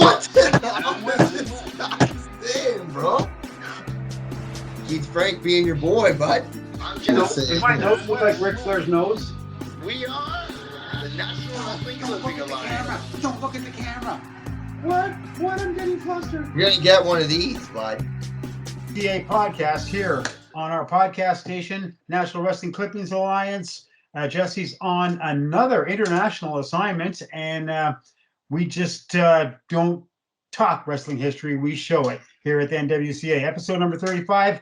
What? Damn, bro. Keith Frank being your boy, bud. I'm just Does my nose look like Ric Flair's nose? We are the National Wrestling Clipping Alliance. Don't look at the camera. What? I'm getting flustered. You're gonna get one of these, bud. NWCA Podcast here on our podcast station, National Wrestling Clippings Alliance. Jesse's on another international assignment, and we just don't talk wrestling history. We show it here at the NWCA. Episode number 35.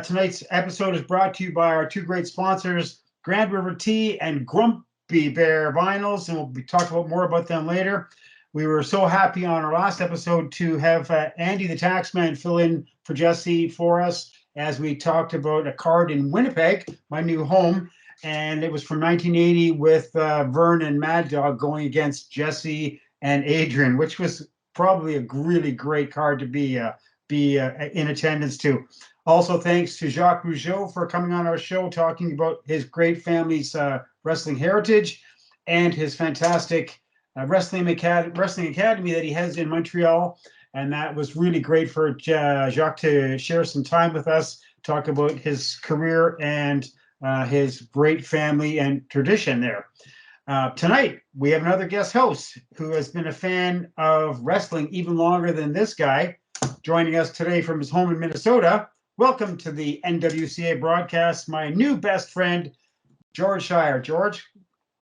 Tonight's episode is brought to you by our two great sponsors, Grand River Tea and Grumpy Bear Vinyls, and we'll be talking more about them later. We were so happy on our last episode to have Andy the Taxman fill in for Jesse for us as we talked about a card in Winnipeg, my new home, and it was from 1980 with Vern and Mad Dog going against Jesse and Adrian, which was probably a really great card to be in attendance to. Also, thanks to Jacques Rougeau for coming on our show, talking about his great family's wrestling heritage and his fantastic wrestling academy that he has in Montreal. And that was really great for Jacques to share some time with us, talk about his career and his great family and tradition there. Tonight, we have another guest host who has been a fan of wrestling even longer than this guy, joining us today from his home in Minnesota. Welcome to the NWCA broadcast, my new best friend, George Shire. George?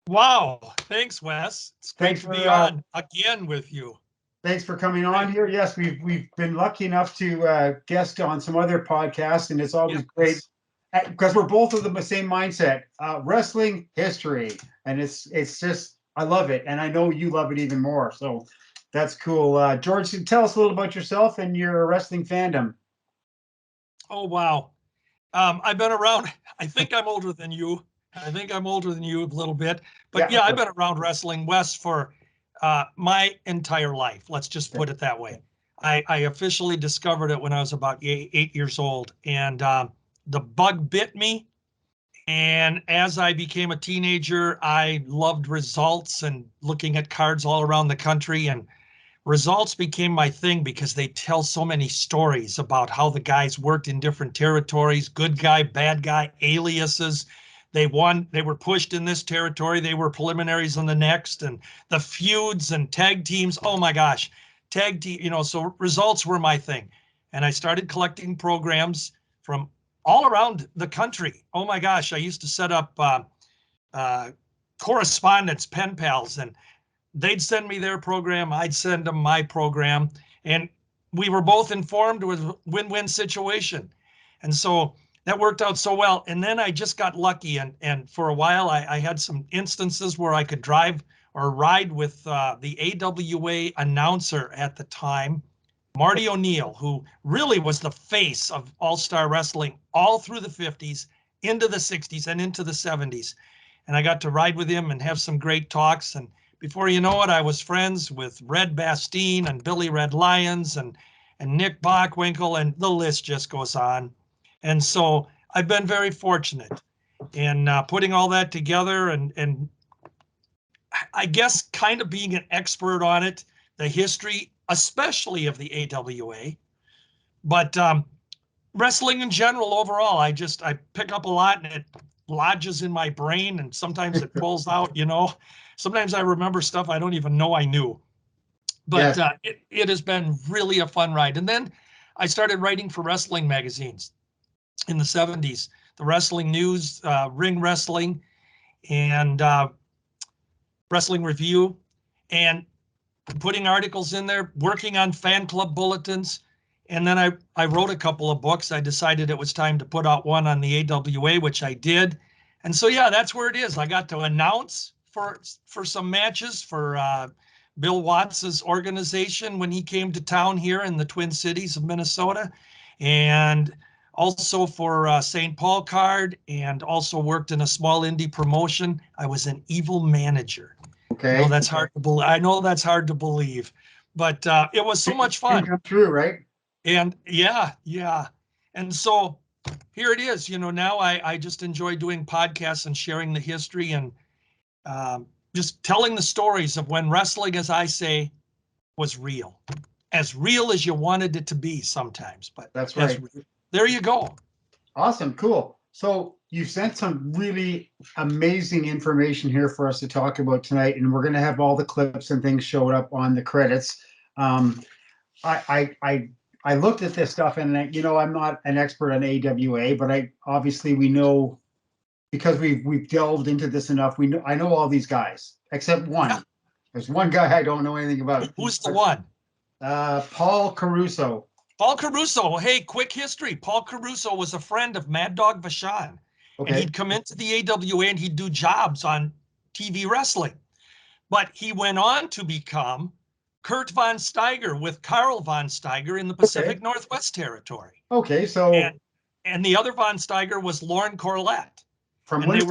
Wow. Thanks, Wes. It's great to be on again with you. Thanks for coming on here. Yes, we've been lucky enough to guest on some other podcasts, and it's always great because we're both of the same mindset, wrestling history, and it's just, I love it, and I know you love it even more, so that's cool. George, tell us a little about yourself and your wrestling fandom. Oh, wow. I've been around, I think I'm older than you. I think I'm older than you a little bit, but yeah, I've been around wrestling, Wes, for my entire life. Let's just put it that way. I officially discovered it when I was about 8 years old, and the bug bit me. And as I became a teenager, I loved results and looking at cards all around the country, and results became my thing because they tell so many stories about how the guys worked in different territories, good guy, bad guy, aliases. They won, they were pushed in this territory, they were preliminaries on the next, and the feuds and tag teams. Oh my gosh, tag team, so results were my thing. And I started collecting programs from all around the country. Oh my gosh, I used to set up correspondence, pen pals, and they'd send me their program, I'd send them my program, and we were both informed. With a win-win situation. And so that worked out so well. And then I just got lucky, and for a while I had some instances where I could drive or ride with the AWA announcer at the time, Marty O'Neill, who really was the face of All-Star Wrestling all through the 50s, into the 60s, and into the 70s. And I got to ride with him and have some great talks. And before you know it, I was friends with Red Bastien and Billy Red Lyons and Nick Bockwinkel, and the list just goes on. And so I've been very fortunate in putting all that together, and I guess kind of being an expert on it, the history, especially of the AWA, but wrestling in general overall. I pick up a lot, and it lodges in my brain, and sometimes it pulls out, Sometimes I remember stuff I don't even know I knew. But it has been really a fun ride. And then I started writing for wrestling magazines in the 70s, the Wrestling News, Ring Wrestling, and Wrestling Review, and putting articles in there, working on fan club bulletins. And then I wrote a couple of books. I decided it was time to put out one on the AWA, which I did. And so, yeah, that's where it is. I got to announce for some matches for Bill Watts's organization when he came to town here in the Twin Cities of Minnesota, and also for St. Paul Card, and also worked in a small indie promotion. I was an evil manager. Okay. I know that's hard to believe, but it was so much fun. Come true, right? And yeah. And so here it is. Now I just enjoy doing podcasts and sharing the history, and just telling the stories of when wrestling, as I say, was real as you wanted it to be sometimes. But That's right. There you go. Awesome. Cool. So you've sent some really amazing information here for us to talk about tonight, and we're going to have all the clips and things showed up on the credits. I looked at this stuff, and I'm not an expert on AWA, but we know, because we've delved into this enough. I know all these guys except one. Yeah. There's one guy I don't know anything about. Who's the one? Paul Caruso. Paul Caruso. Hey, quick history. Paul Caruso was a friend of Mad Dog Vachon. Okay. And he'd come into the AWA and he'd do jobs on TV wrestling. But he went on to become Kurt Von Steiger with Carl Von Steiger in the Pacific Northwest Territory. Okay, so and the other Von Steiger was Lauren Corlett. From and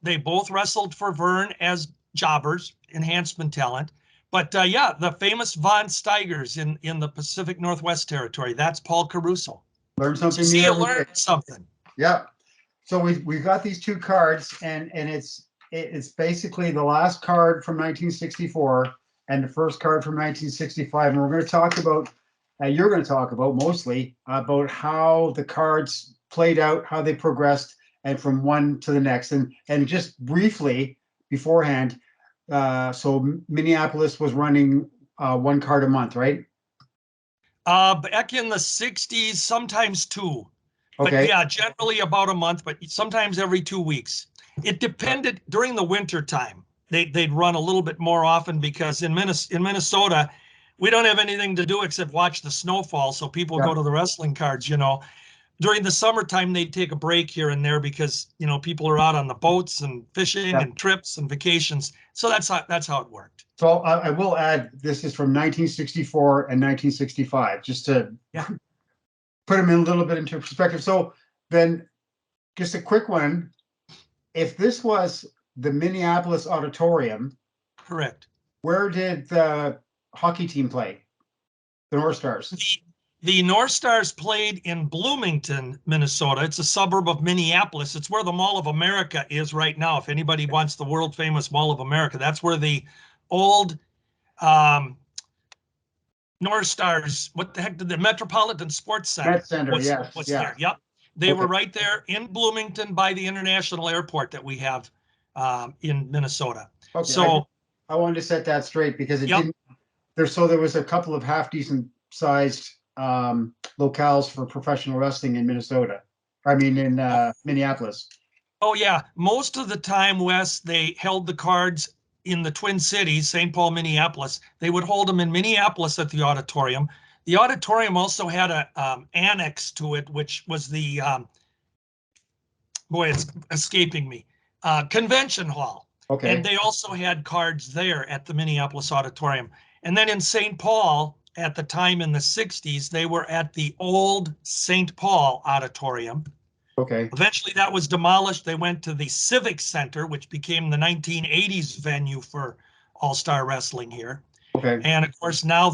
they both wrestled for Vern as jobbers, enhancement talent. But the famous Von Steigers in the Pacific Northwest Territory. That's Paul Caruso. Learn something new. See, you learned something. Yeah. So we've got these two cards, and it's basically the last card from 1964 and the first card from 1965, and we're going to talk about. You're going to talk about mostly about how the cards played out, how they progressed, and from one to the next, and just briefly beforehand. So Minneapolis was running one card a month, right? Back in the 60s, sometimes two. But Okay. yeah, generally about a month, but sometimes every 2 weeks. It depended during the winter time. They'd run a little bit more often because in Minnesota, we don't have anything to do except watch the snowfall. So people go to the wrestling cards, During the summertime, they'd take a break here and there because, people are out on the boats and fishing and trips and vacations. So that's how it worked. So I will add, this is from 1964 and 1965, just to put them in a little bit into perspective. So then just a quick one. If this was the Minneapolis Auditorium. Correct. Where did the hockey team play? The North Stars. The North Stars played in Bloomington, Minnesota. It's a suburb of Minneapolis. It's where the Mall of America is right now. If anybody wants the world famous Mall of America, that's where the old North Stars, what the heck did the Metropolitan Sports Center? Met Center, was yes. there. Yep. They were right there in Bloomington by the international airport that we have in Minnesota. Okay. So I wanted to set that straight because it didn't. There was a couple of half decent sized locales for professional wrestling in Minnesota. I mean, in Minneapolis. Oh yeah, most of the time, Wes, they held the cards in the Twin Cities, St. Paul, Minneapolis. They would hold them in Minneapolis at the auditorium. The auditorium also had a annex to it, which was the it's escaping me, convention hall. Okay. And they also had cards there at the Minneapolis auditorium. And then in St. Paul, at the time in the 60s, they were at the old St. Paul auditorium. Okay. Eventually that was demolished. They went to the Civic Center, which became the 1980s venue for All-Star Wrestling here. Okay. And of course, now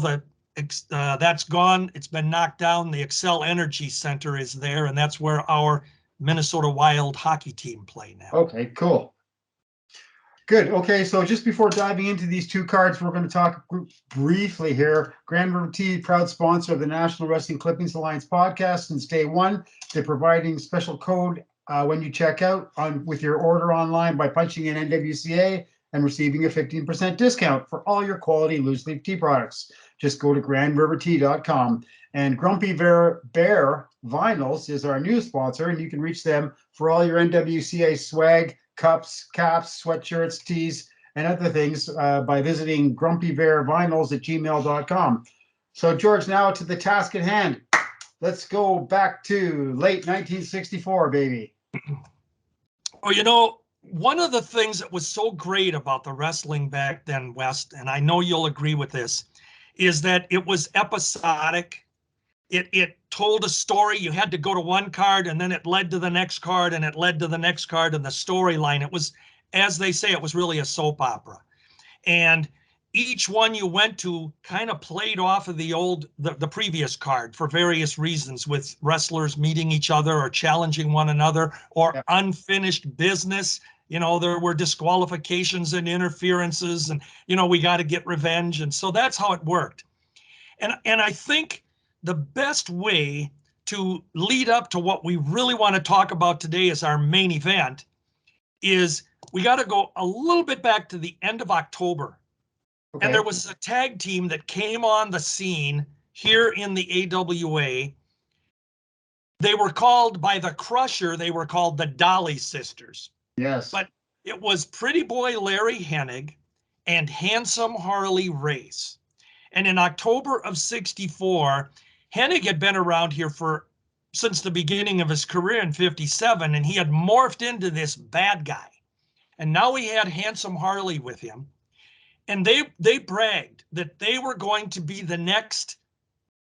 that's gone. It's been knocked down. The Excel Energy Center is there, and that's where our Minnesota Wild hockey team play now. Okay, cool. Good. Okay, so just before diving into these two cards, we're going to talk briefly here. Grand River Tea, proud sponsor of the National Wrestling Clippings Alliance podcast since day one. They're providing special code when you check out with your order online by punching in NWCA and receiving a 15% discount for all your quality loose leaf tea products. Just go to grandrivertea.com. And Grumpy Bear Vinyls is our new sponsor, and you can reach them for all your NWCA swag, cups, caps, sweatshirts, tees, and other things by visiting grumpybearvinyls@gmail.com. So, George, now to the task at hand. Let's go back to late 1964, baby. Well, one of the things that was so great about the wrestling back then, West, and I know you'll agree with this, is that it was episodic. It told a story. You had to go to one card, and then it led to the next card, and it led to the next card, and the storyline. It was, as they say, it was really a soap opera. And each one you went to kind of played off of the previous card for various reasons, with wrestlers meeting each other or challenging one another, or unfinished business. there were disqualifications and interferences, and, we got to get revenge. And so that's how it worked. And I think the best way to lead up to what we really want to talk about today as our main event is we got to go a little bit back to the end of October. Okay. And there was a tag team that came on the scene here in the AWA. They were called by the Crusher, they were called the Dolly Sisters. Yes. But it was Pretty Boy Larry Hennig and Handsome Harley Race. And in October of '64, Hennig had been around here since the beginning of his career in '57, and he had morphed into this bad guy. And now he had Handsome Harley with him. And they bragged that they were going to be the next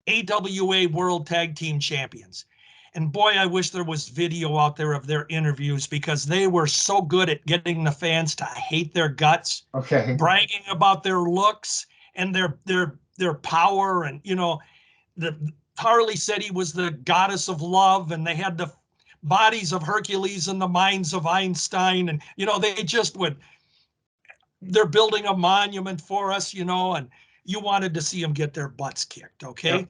AWA World Tag Team Champions. And boy, I wish there was video out there of their interviews, because they were so good at getting the fans to hate their guts, Okay. bragging about their looks and their power. And, the Harley said he was the goddess of love, and they had the bodies of Hercules and the minds of Einstein. And, they just they're building a monument for us, and you wanted to see them get their butts kicked. Okay. Yep.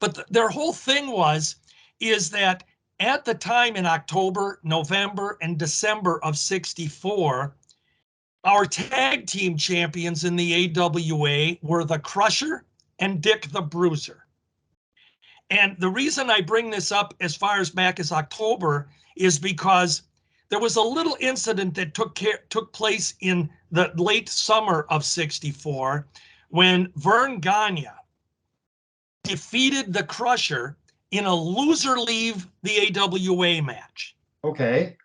But their whole thing is that at the time in October, November, and December of '64, our tag team champions in the AWA were the Crusher and Dick the Bruiser. And the reason I bring this up as far as back as October is because there was a little incident that took place in the late summer of '64 when Vern Gagne defeated the Crusher in a loser leave the AWA match. Okay.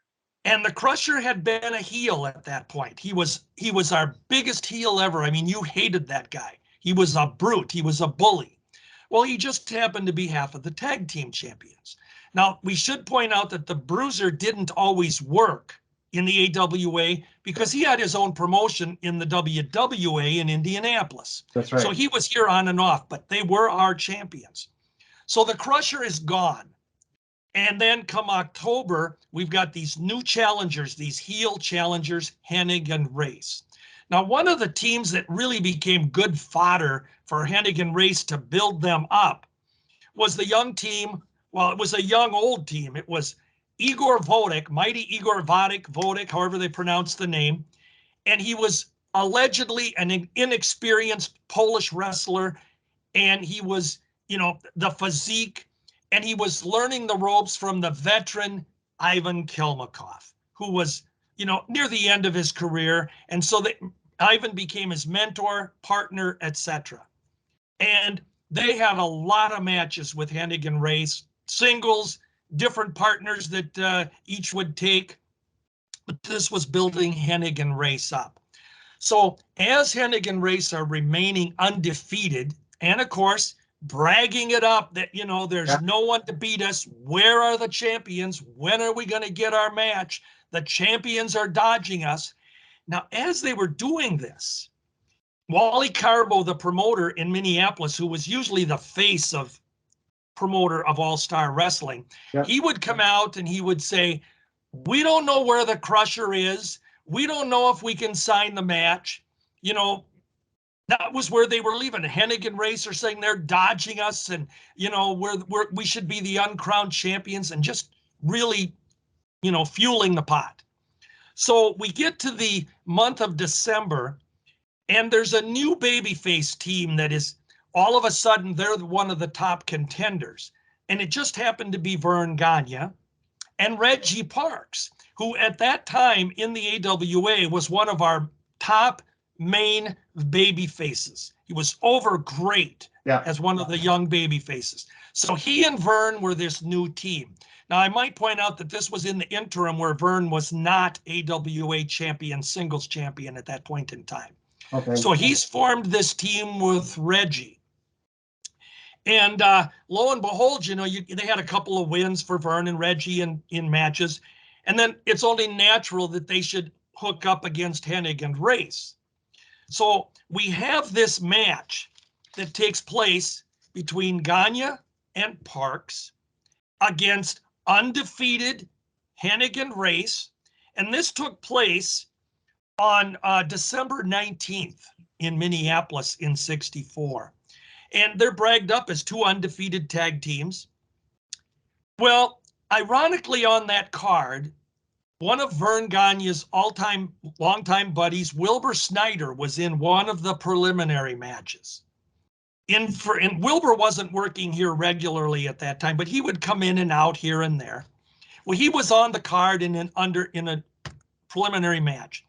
And the Crusher had been a heel at that point. He was our biggest heel ever. I mean, you hated that guy. He was a brute. He was a bully. Well, he just happened to be half of the tag team champions. Now, we should point out that the Bruiser didn't always work in the AWA because he had his own promotion in the WWA in Indianapolis. That's right. So he was here on and off, but they were our champions. So the Crusher is gone. And then come October, we've got these new challengers, these heel challengers, Hennig and Race. Now, one of the teams that really became good fodder for Hennig and Race to build them up was the young team. Well, it was a young old team. It was Igor Vodek, Mighty Igor Vodek, however they pronounce the name. And he was allegedly an inexperienced Polish wrestler. And he was, the physique, and he was learning the ropes from the veteran Ivan Kelmakov, who was, near the end of his career. And so Ivan became his mentor, partner, etc. And they had a lot of matches with Hennig and Race, singles, different partners that each would take. But this was building Hennig and Race up. So as Hennig and Race are remaining undefeated, and of course, bragging it up that, there's no one to beat us. Where are the champions? When are we going to get our match? The champions are dodging us. Now, as they were doing this, Wally Carbo, the promoter in Minneapolis, who was usually the face of promoter of All-Star Wrestling, he would come out and he would say, we don't know where the Crusher is. We don't know if we can sign the match. That was where they were leaving. Hennig and Race are saying they're dodging us, and we should be the uncrowned champions, and just really, fueling the pot. So we get to the month of December, and there's a new babyface team that is all of a sudden they're one of the top contenders, and it just happened to be Vern Gagne and Reggie Parks, who at that time in the AWA was one of our top main baby faces. He was over great as one of the young baby faces. So he and Vern were this new team. Now, I might point out that this was in the interim where Vern was not AWA champion, singles champion at that point in time. Okay. So he's formed this team with Reggie. And lo and behold, they had a couple of wins for Vern and Reggie in matches. And then it's only natural that they should hook up against Hennig and Race. So we have this match that takes place between Gagne and Parks against undefeated Hennig and Race. And this took place on December 19th in Minneapolis in 64. And they're bragged up as two undefeated tag teams. Well, ironically on that card, one of Vern Gagne's longtime buddies, Wilbur Snyder, was in one of the preliminary matches. And Wilbur wasn't working here regularly at that time, but he would come in and out here and there. Well, he was on the card in a preliminary match.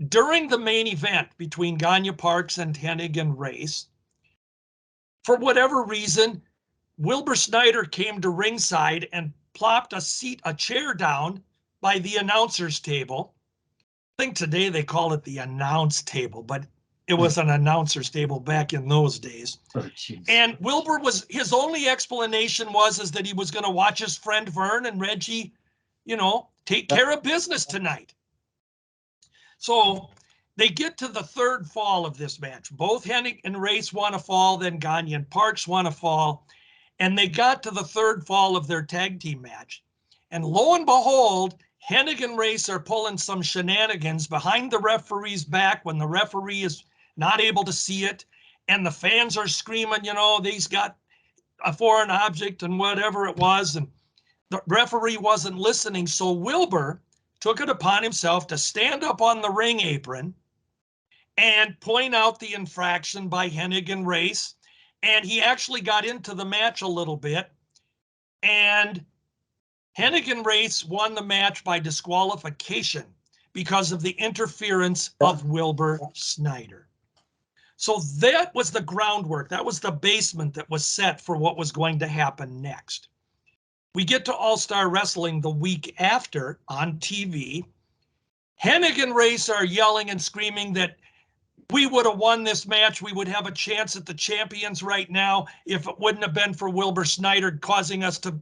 During the main event between Gagne Parks and Hennig and Race, for whatever reason, Wilbur Snyder came to ringside and plopped a chair down by the announcer's table. I think today they call it the announce table, but it was an announcer's table back in those days. Oh, and Wilbur his only explanation was that he was going to watch his friend Vern and Reggie, take care of business tonight. So they get to the third fall of this match. Both Hennig and Race want to fall, then Gagne and Parks want to fall. And they got to the third fall of their tag team match. And lo and behold, Hennig and Race are pulling some shenanigans behind the referee's back when the referee is not able to see it. And the fans are screaming, they's got a foreign object and whatever it was. And the referee wasn't listening. So Wilbur took it upon himself to stand up on the ring apron and point out the infraction by Hennig and Race. And he actually got into the match a little bit. And Hennig and Race won the match by disqualification because of the interference of Wilbur Snyder. So that was the groundwork. That was the basement that was set for what was going to happen next. We get to All-Star Wrestling the week after on TV. Hennig and Race are yelling and screaming that we would have won this match. We would have a chance at the champions right now if it wouldn't have been for Wilbur Snyder causing us to,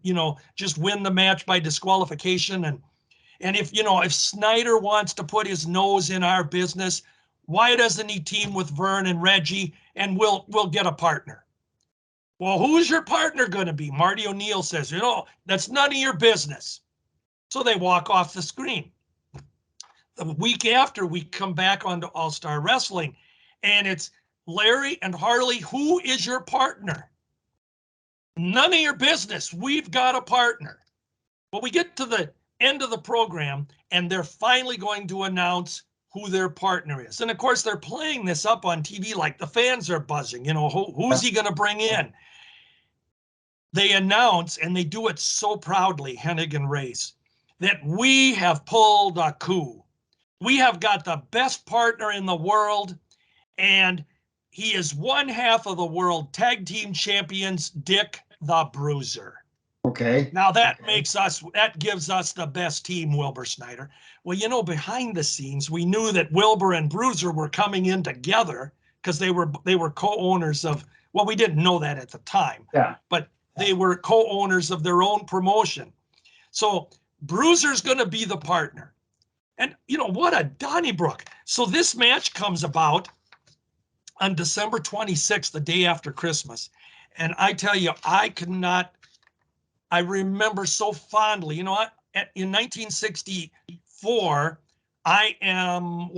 just win the match by disqualification. And if Snyder wants to put his nose in our business, why doesn't he team with Vern and Reggie and we'll get a partner? Well, who's your partner going to be? Marty O'Neill says, that's none of your business. So they walk off the screen. The week after, we come back onto All-Star Wrestling, and it's Larry and Harley. Who is your partner? None of your business. We've got a partner. Well, we get to the end of the program, and they're finally going to announce who their partner is. And of course, they're playing this up on TV like the fans are buzzing. Who's he going to bring in? They announce, and they do it so proudly, Hennig and Race, that we have pulled a coup. We have got the best partner in the world, and he is one half of the world tag team champions, Dick the Bruiser. Okay. Now that gives us the best team, Wilbur Snyder. Well, behind the scenes, we knew that Wilbur and Bruiser were coming in together because they were co-owners of, well, we didn't know that at the time. Yeah. But they were co-owners of their own promotion. So Bruiser's going to be the partner. And, what a Donnybrook. So this match comes about on December 26th, the day after Christmas. And I tell you, I remember so fondly, in 1964, I am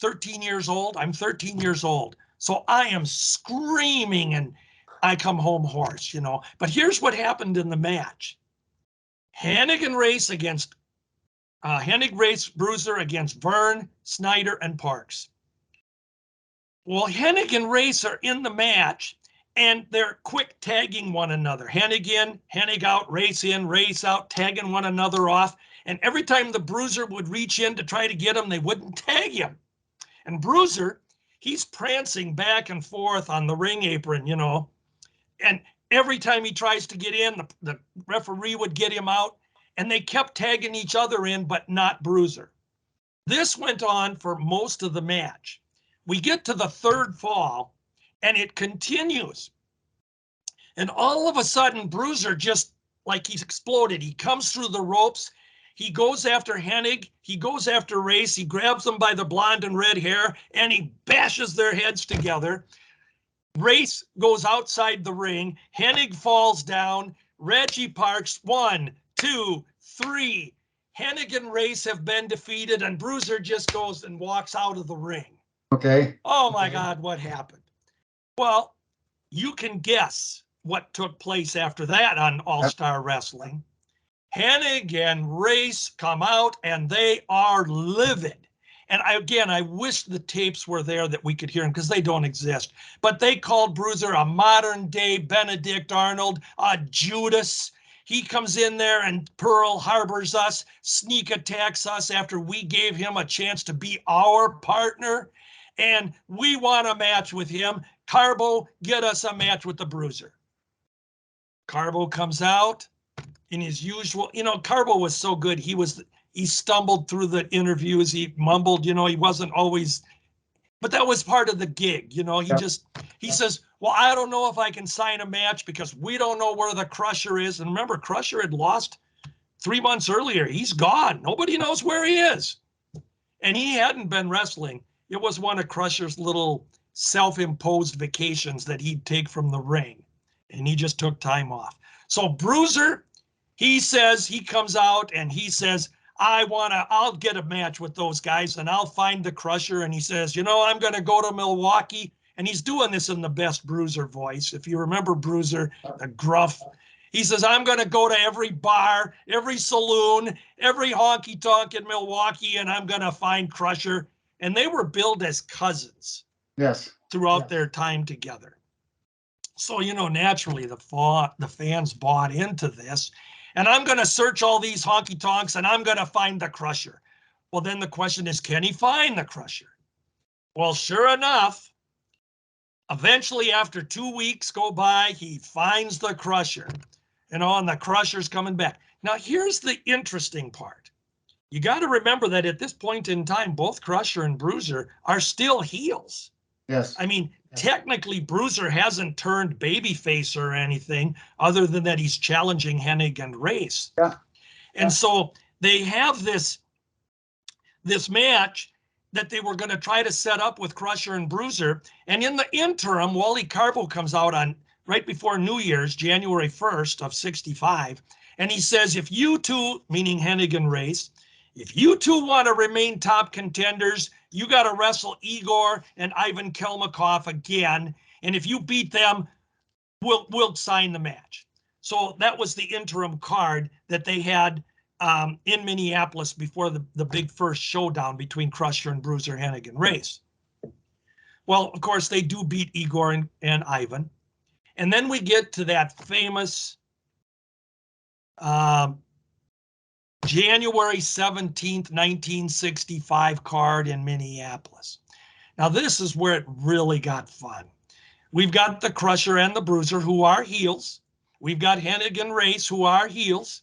13 years old? I'm 13 years old. So I am screaming and I come home hoarse, But here's what happened in the match. Hennig and Race against Hennig, Race, Bruiser against Vern, Snyder, and Parks. Well, Hennig and Race are in the match, and they're quick tagging one another. Hennig in, Hennig out, Race in, Race out, tagging one another off. And every time the Bruiser would reach in to try to get him, they wouldn't tag him. And Bruiser, he's prancing back and forth on the ring apron, And every time he tries to get in, the referee would get him out. And they kept tagging each other in, but not Bruiser. This went on for most of the match. We get to the third fall, and it continues. And all of a sudden, Bruiser just, like he's exploded. He comes through the ropes. He goes after Hennig. He goes after Race. He grabs them by the blonde and red hair, and he bashes their heads together. Race goes outside the ring. Hennig falls down. Reggie Parks, 1, 2, 3. Hennig and Race have been defeated, and Bruiser just goes and walks out of the ring. Okay. Oh my God, what happened? Well, you can guess what took place after that on All-Star Wrestling. Hennig and Race come out and they are livid. And I wish the tapes were there that we could hear them because they don't exist. But they called Bruiser a modern day Benedict Arnold, a Judas. He comes in there and Pearl Harbors us, sneak attacks us after we gave him a chance to be our partner. And we want a match with him. Carbo, get us a match with the Bruiser. Carbo comes out in his usual, Carbo was so good. He stumbled through the interviews. He mumbled, he wasn't always, but that was part of the gig. He says, well, I don't know if I can sign a match because we don't know where the Crusher is. And remember, Crusher had lost 3 months earlier. He's gone. Nobody knows where he is. And he hadn't been wrestling. It was one of Crusher's little self-imposed vacations that he'd take from the ring. And he just took time off. So Bruiser, he comes out and he says, I'll get a match with those guys and I'll find the Crusher. And he says, I'm going to go to Milwaukee. And he's doing this in the best Bruiser voice. If you remember Bruiser, the gruff, he says, I'm going to go to every bar, every saloon, every honky tonk in Milwaukee, and I'm going to find Crusher. And they were billed as cousins. Yes. Throughout their time together. So, naturally the fans bought into this. And I'm going to search all these honky tonks and I'm going to find the Crusher. Well, then the question is, can he find the Crusher? Well, sure enough, eventually after 2 weeks go by, he finds the Crusher. And the Crusher's coming back. Now, here's the interesting part. You got to remember that at this point in time, both Crusher and Bruiser are still heels. Yes. I mean, technically, Bruiser hasn't turned babyface or anything other than that he's challenging Hennig and Race. Yeah. And so they have this match that they were going to try to set up with Crusher and Bruiser. And in the interim, Wally Carbo comes out on right before New Year's, January 1st of 65. And he says, if you two, meaning Hennig and Race, if you two want to remain top contenders, you got to wrestle Igor and Ivan Kelmakov again. And if you beat them, we'll sign the match. So that was the interim card that they had in Minneapolis before the big first showdown between Crusher and Bruiser, Hennig and Race. Well, of course, they do beat Igor and Ivan. And then we get to that famous January 17th, 1965 card in Minneapolis. Now, this is where it really got fun. We've got the Crusher and the Bruiser, who are heels. We've got Hennig and Race, who are heels.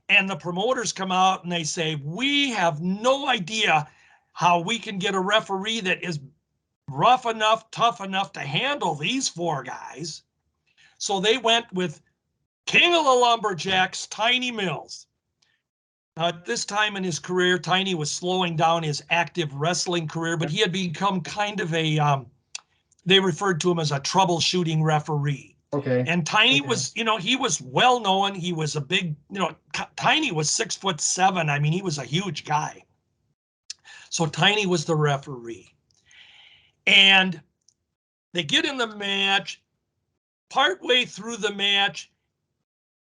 And the promoters come out and they say, we have no idea how we can get a referee that is rough enough, tough enough to handle these four guys. So they went with King of the Lumberjacks, Tiny Mills. Now, at this time in his career, Tiny was slowing down his active wrestling career, but he had become kind of they referred to him as a troubleshooting referee. Okay. And Tiny was, he was well known. He was a big, Tiny was 6'7". I mean, he was a huge guy. So Tiny was the referee. And they get in the match. Partway through the match,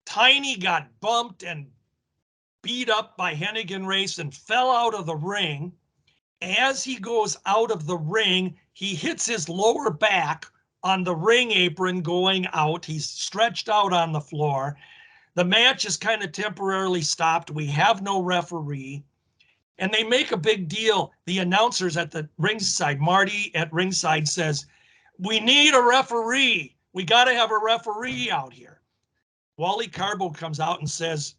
Tiny got bumped and beat up by Hennig and Race and fell out of the ring. As he goes out of the ring, he hits his lower back on the ring apron going out. He's stretched out on the floor. The match is kind of temporarily stopped. We have no referee. And they make a big deal. The announcers at the ringside, Marty at ringside says, we need a referee. We got to have a referee out here. Wally Carbo comes out and says,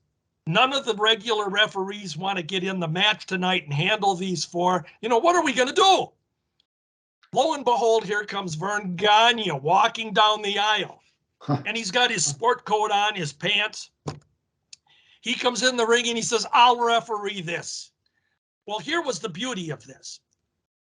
none of the regular referees want to get in the match tonight and handle these four. What are we going to do? Lo and behold, here comes Vern Gagne walking down the aisle. And he's got his sport coat on, his pants. He comes in the ring and he says, I'll referee this. Well, here was the beauty of this.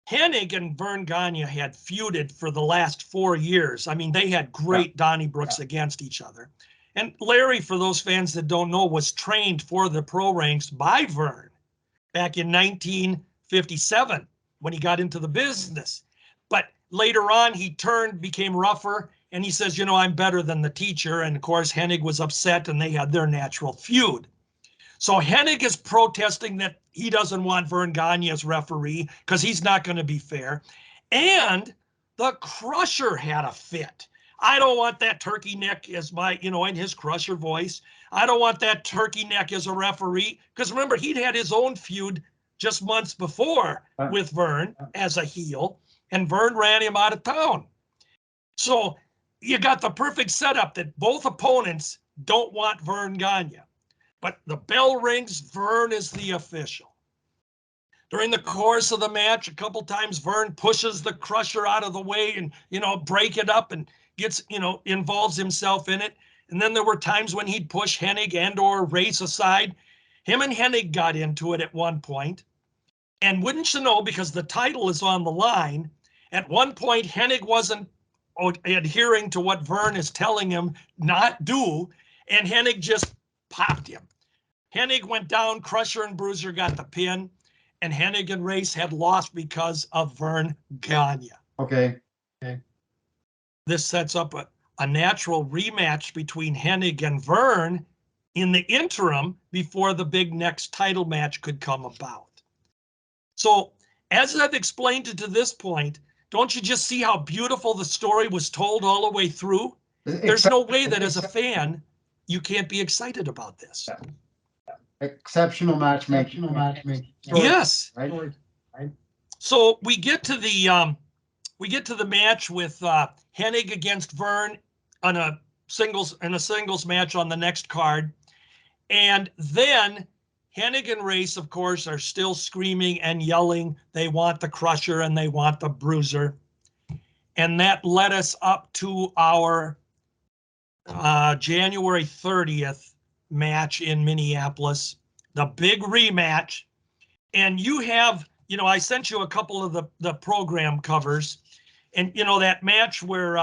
Hennig and Vern Gagne had feuded for the last 4 years. I mean, they had great Donnybrooks against each other. And Larry, for those fans that don't know, was trained for the pro ranks by Vern back in 1957 when he got into the business. But later on, he became rougher, and he says, I'm better than the teacher. And of course, Hennig was upset, and they had their natural feud. So Hennig is protesting that he doesn't want Vern Gagne as referee because he's not going to be fair. And the Crusher had a fit. I don't want that turkey neck as my, in his Crusher voice. I don't want that turkey neck as a referee. Because remember, he'd had his own feud just months before with Vern as a heel, and Vern ran him out of town. So you got the perfect setup that both opponents don't want Vern Gagne. But the bell rings, Vern is the official. During the course of the match, a couple times Vern pushes the Crusher out of the way and, break it up and gets, involves himself in it. And then there were times when he'd push Hennig and or Race aside. Him and Hennig got into it at one point. And wouldn't you know, because the title is on the line, at one point Hennig wasn't adhering to what Vern is telling him not do, and Hennig just popped him. Hennig went down, Crusher and Bruiser got the pin, and Hennig and Race had lost because of Vern Gagne. Okay. This sets up a natural rematch between Hennig and Vern in the interim before the big next title match could come about. So as I've explained it to this point, don't you just see how beautiful the story was told all the way through? There's no way that as a fan, you can't be excited about this. Exceptional matchmaking. Yes. Right. So we get to the match with Hennig against Vern on a singles match on the next card. And then Hennig and Race, of course, are still screaming and yelling. They want the Crusher and they want the Bruiser. And that led us up to our January 30th match in Minneapolis, the big rematch. And you have, I sent you a couple of the program covers, and that match where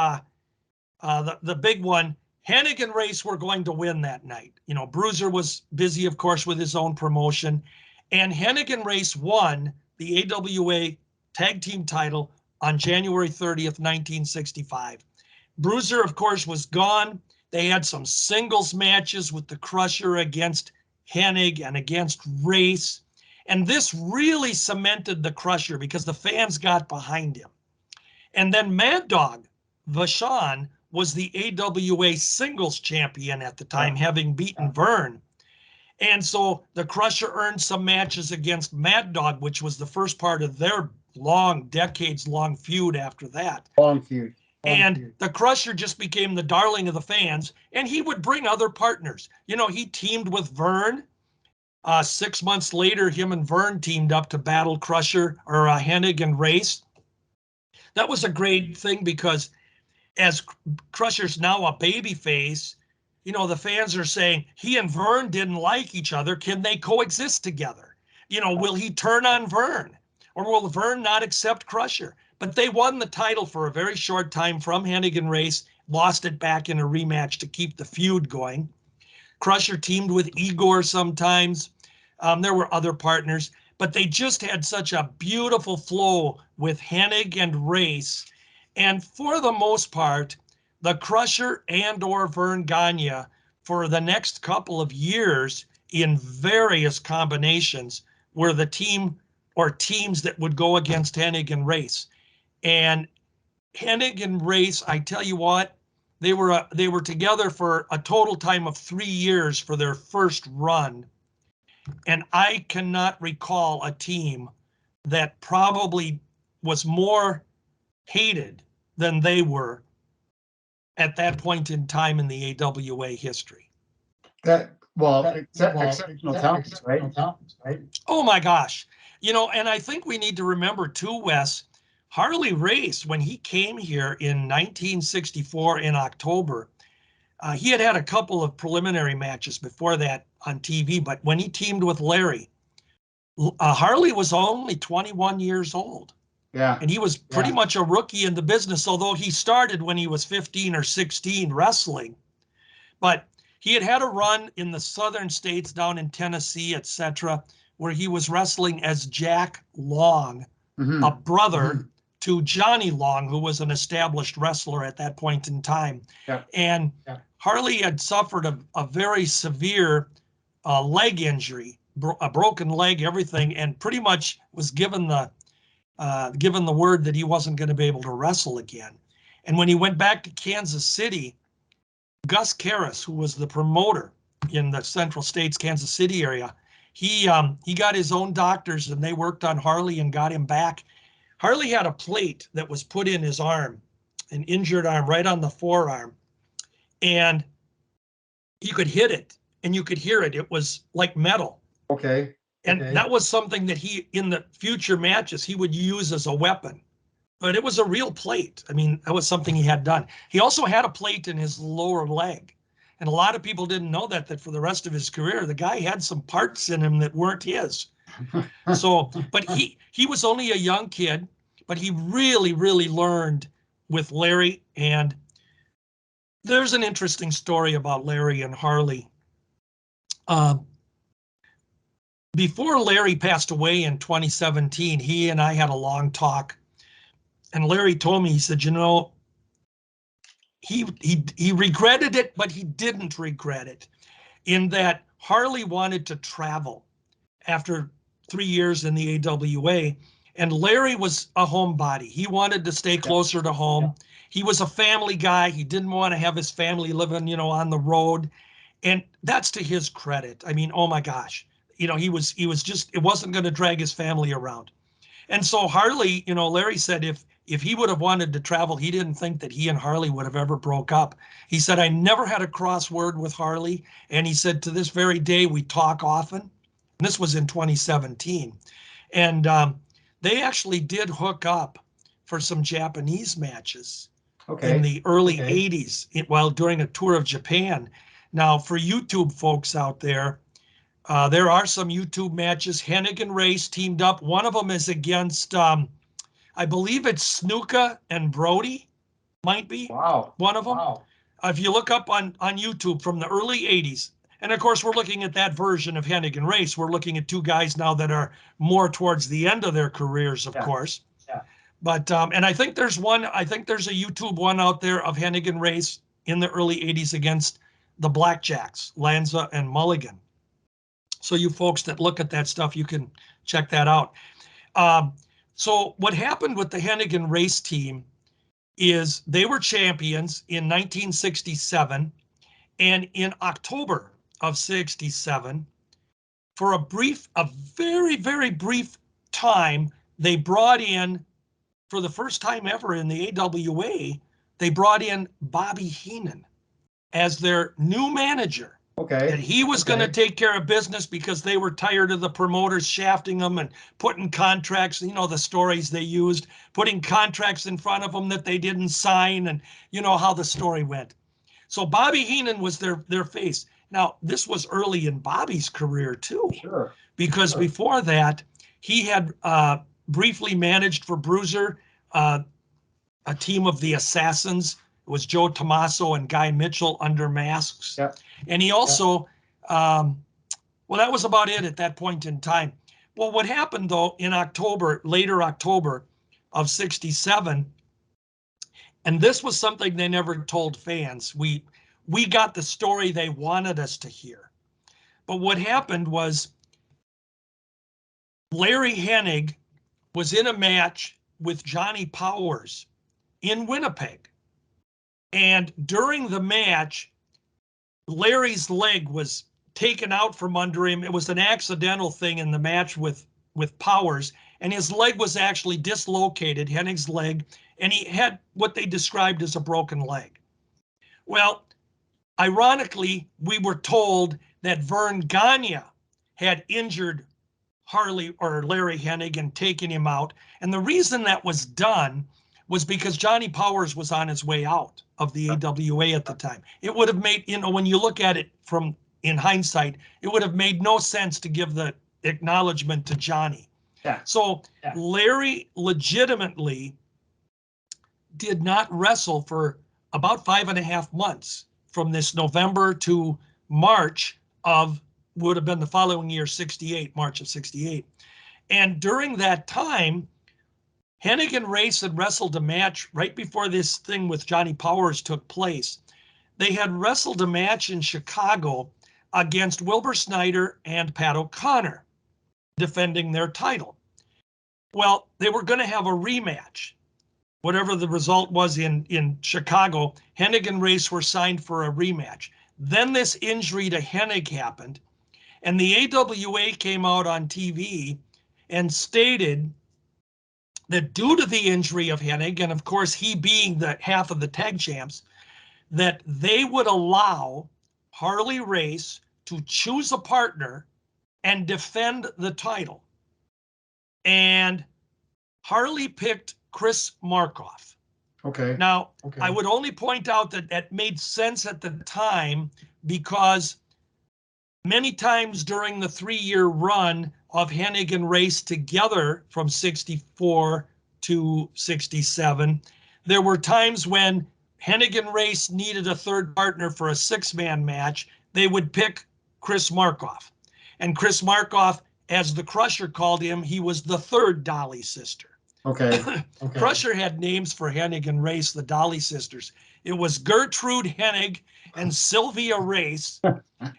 the big one, Hennig and Race were going to win that night. Bruiser was busy, of course, with his own promotion, and Hennig and Race won the AWA tag team title on January 30th, 1965. Bruiser, of course, was gone. They had some singles matches with the Crusher against Hennig and against Race. And this really cemented the Crusher because the fans got behind him. And then Mad Dog Vachon was the AWA singles champion at the time, having beaten Vern. And so the Crusher earned some matches against Mad Dog, which was the first part of their decades-long feud after that. Long feud. And the Crusher just became the darling of the fans, and he would bring other partners. He teamed with Vern. 6 months later, him and Vern teamed up to battle Crusher or Hennig and Race. That was a great thing because as Crusher's now a baby face, the fans are saying he and Vern didn't like each other. Can they coexist together? Will he turn on Vern, or will Vern not accept Crusher? But they won the title for a very short time from Hennig and Race, lost it back in a rematch to keep the feud going. Crusher teamed with Igor sometimes. There were other partners, but they just had such a beautiful flow with Hennig and Race. And for the most part, the Crusher and or Vern Gagne for the next couple of years in various combinations were the team or teams that would go against Hennig and Race. And Hennig and Race, I tell you what, they were together for a total time of 3 years for their first run. And I cannot recall a team that probably was more hated than they were at that point in time in the AWA history. Exceptional talents, right? Oh my gosh. And I think we need to remember too, Wes, Harley Race, when he came here in 1964 in October, he had a couple of preliminary matches before that on TV, but when he teamed with Larry, Harley was only 21 years old. Yeah. And he was pretty much a rookie in the business, although he started when he was 15 or 16 wrestling. But he had a run in the southern states down in Tennessee, etc., where he was wrestling as Jack Long, a brother to Johnny Long, who was an established wrestler at that point in time. Yeah. And Harley had suffered a very severe leg injury, a broken leg, everything, and pretty much was given the word that he wasn't going to be able to wrestle again. And when he went back to Kansas City, Gus Karras, who was the promoter in the Central States, Kansas City area, he got his own doctors and they worked on Harley and got him back. Harley had a plate that was put in his arm, an injured arm right on the forearm, and you could hit it and you could hear it. It was like metal. Okay. And that was something that he, in the future matches, he would use as a weapon. But it was a real plate. I mean, that was something he had done. He also had a plate in his lower leg. And a lot of people didn't know that for the rest of his career, the guy had some parts in him that weren't his. So, but he was only a young kid, but he really, really learned with Larry. And there's an interesting story about Larry and Harley. Before Larry passed away in 2017, he and I had a long talk. And Larry told me, he said, you know, he regretted it, but he didn't regret it, in that Harley wanted to travel after 3 years in the AWA, and Larry was a homebody. He wanted to stay closer to home. He was a family guy. He didn't want to have his family living, you know, on the road. And that's to his credit. I mean, oh my gosh, you know, he was just, it wasn't going to drag his family around. And so Harley, you know, Larry said if he would have wanted to travel, he didn't think that he and Harley would have ever broke up. He said, I never had a cross word with Harley. And he said, to this very day, we talk often. And this was in 2017. And they actually did hook up for some Japanese matches in the early 80s while during a tour of Japan. Now, for YouTube folks out there are some YouTube matches. Hennig and Race teamed up. One of them is against, I believe it's Snuka and Brody, might be one of them. Wow. If you look up on YouTube from the early 80s, and of course, we're looking at that version of Hennig and Race. We're looking at two guys now that are more towards the end of their careers, of course. Yeah. But, and I think there's a YouTube one out there of Hennig and Race in the early 80s against the Blackjacks, Lanza and Mulligan. So you folks that look at that stuff, you can check that out. So what happened with the Hennig and Race team is they were champions in 1967, and in October of 67, for a very, very brief time, they brought in, for the first time ever in the AWA, they brought in Bobby Heenan as their new manager. Okay. And he was going to take care of business because they were tired of the promoters shafting them and putting contracts, you know, the stories they used, putting contracts in front of them that they didn't sign, and you know how the story went. So Bobby Heenan was their face. Now, this was early in Bobby's career too. Sure. Because before that, he had briefly managed for Bruiser, a team of the Assassins. It was Joe Tommaso and Guy Mitchell under masks. Yep. And he also, well, that was about it at that point in time. Well, what happened though in later October of 67, and this was something they never told fans. We got the story they wanted us to hear. But what happened was Larry Hennig was in a match with Johnny Powers in Winnipeg. And during the match, Larry's leg was taken out from under him. It was an accidental thing in the match with Powers, and his leg was actually dislocated, Hennig's leg, and he had what they described as a broken leg. Well, ironically, we were told that Vern Gagne had injured Harley or Larry Hennig and taken him out. And the reason that was done was because Johnny Powers was on his way out of the AWA at the time. It would have made, you know, when you look at it in hindsight, it would have made no sense to give the acknowledgement to Johnny. Yeah. So Larry legitimately did not wrestle for about 5.5 months from this November to March of, would have been the following year, 68, March of 68. And during that time, Hennig and Race had wrestled a match right before this thing with Johnny Powers took place. They had wrestled a match in Chicago against Wilbur Snyder and Pat O'Connor, defending their title. Well, they were going to have a rematch. Whatever the result was in Chicago, Hennig and Race were signed for a rematch. Then this injury to Hennig happened, and the AWA came out on TV and stated that due to the injury of Hennig, and of course he being the half of the tag champs, that they would allow Harley Race to choose a partner and defend the title. And Harley picked Chris Markoff. Okay. Now, Okay. I would only point out that that made sense at the time because many times during the 3-year run of Hennig and Race together from 64 to 67, there were times when Hennig and Race needed a third partner for a 6-man match. They would pick Chris Markoff. And Chris Markoff, as the Crusher called him, he was the third Dolly sister. Okay. Okay. Crusher had names for Hennig and Race, the Dolly sisters. It was Gertrude Hennig and Sylvia Race.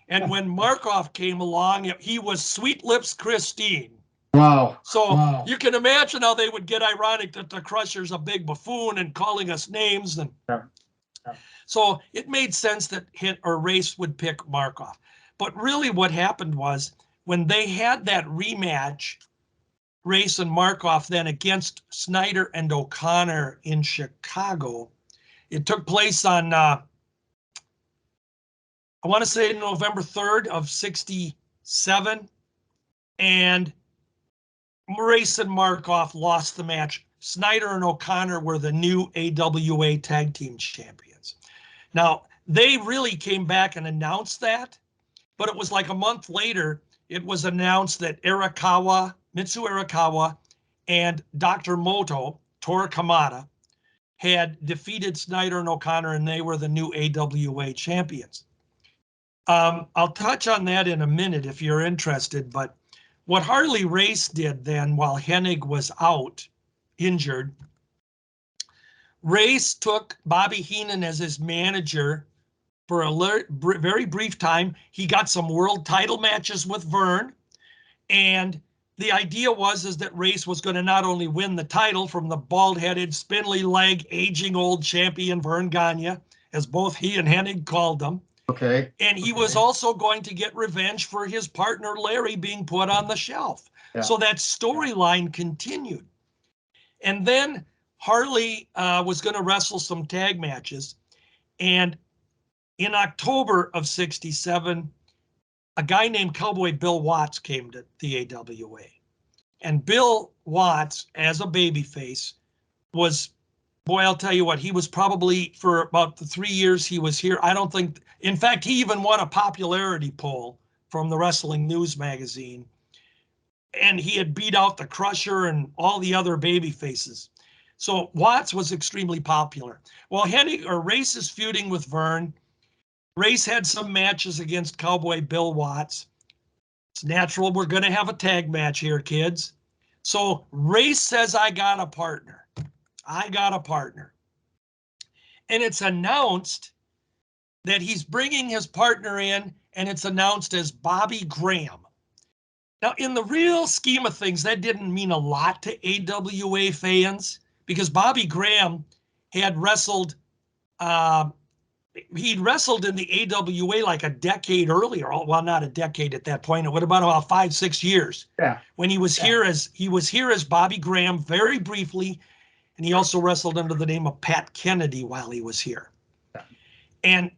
And when Markoff came along, he was Sweet Lips Christine. Wow. So Wow. you can imagine how they would get ironic that the Crusher's a big buffoon and calling us names. And Yeah. Yeah. so it made sense that Race would pick Markoff. But really what happened was when they had that rematch, Race and Markoff then against Snyder and O'Connor in Chicago, it took place on, I want to say November 3rd of 67. And Race and Markoff lost the match. Snyder and O'Connor were the new AWA tag team champions. Now, they really came back and announced that, but it was like a month later, it was announced that Mitsu Arakawa and Dr. Moto, Tora Kamada, had defeated Snyder and O'Connor, and they were the new AWA champions. I'll touch on that in a minute if you're interested, but what Harley Race did then while Hennig was out, injured, Race took Bobby Heenan as his manager for a very brief time. He got some world title matches with Vern, and the idea was that Race was going to not only win the title from the bald-headed, spindly-leg, aging old champion Vern Gagne, as both he and Hennig called them. Okay. And he was also going to get revenge for his partner Larry being put on the shelf. Yeah. So that storyline continued. And then Harley was going to wrestle some tag matches. And in October of 67, a guy named Cowboy Bill Watts came to the AWA. And Bill Watts, as a babyface, was, boy, I'll tell you what, he was probably, for about the 3 years he was here, I don't think, in fact, he even won a popularity poll from the Wrestling News magazine. And he had beat out the Crusher and all the other baby faces. So Watts was extremely popular. Well, Race is feuding with Vern. Race had some matches against Cowboy Bill Watts. It's natural, we're going to have a tag match here, kids. So Race says, I got a partner. I got a partner. And it's announced that he's bringing his partner in, and it's announced as Bobby Graham. Now, in the real scheme of things, that didn't mean a lot to AWA fans because Bobby Graham had wrestled, he'd wrestled in the AWA like a decade earlier. Well, not a decade at that point. It would have been about 5-6 years. Yeah. When he was here as Bobby Graham very briefly, and he also wrestled under the name of Pat Kennedy while he was here. Yeah. And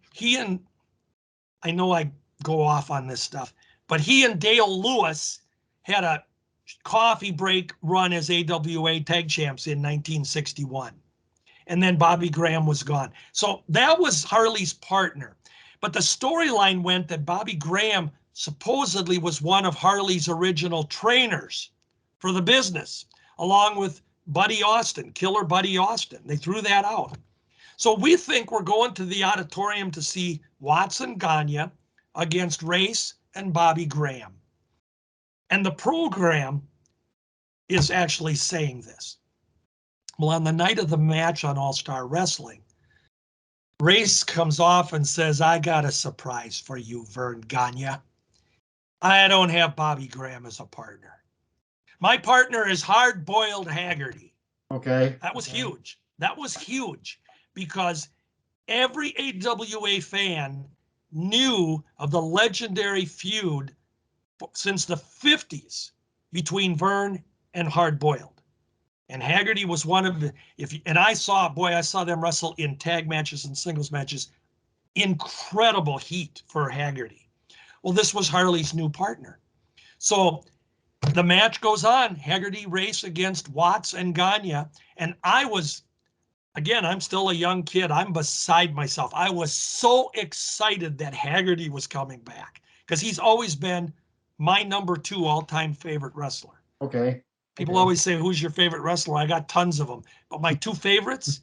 I know I go off on this stuff, but he and Dale Lewis had a coffee break run as AWA tag champs in 1961. And then Bobby Graham was gone. So that was Harley's partner. But the storyline went that Bobby Graham supposedly was one of Harley's original trainers for the business, along with Buddy Austin, Killer Buddy Austin. They threw that out. So we think we're going to the auditorium to see Watts and Gagne. against Race and Bobby Graham. And the program is actually saying this. Well, on the night of the match on All-Star Wrestling, Race comes off and says, I got a surprise for you, Vern Gagne. I don't have Bobby Graham as a partner. My partner is Hard-Boiled Haggerty. Okay. That was huge. That was huge because every AWA fan knew of the legendary feud since the 50s between Vern and Hard-Boiled. And Haggerty was one of the, I saw them wrestle in tag matches and singles matches. Incredible heat for Haggerty. Well, this was Harley's new partner. So the match goes on. Haggerty Race against Watts and Gagne. And I was, again, I'm still a young kid. I'm beside myself. I was so excited that Haggerty was coming back because he's always been my number 2 all-time favorite wrestler. Okay. People always say, who's your favorite wrestler? I got tons of them. But my 2 favorites,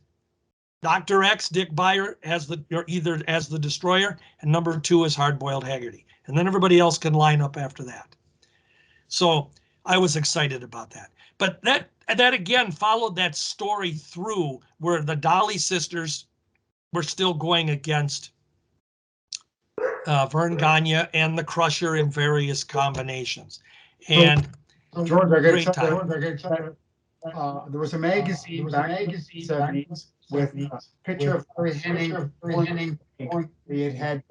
Dr. X, Dick Beyer, either as the Destroyer, and number 2 is Hard-Boiled Haggerty. And then everybody else can line up after that. So I was excited about that. But that again followed that story through where the Dolly sisters were still going against Vern Gagne and the Crusher in various combinations. And George, I great got time. there was a magazine back in the 70s with a picture of Larry Henning. He had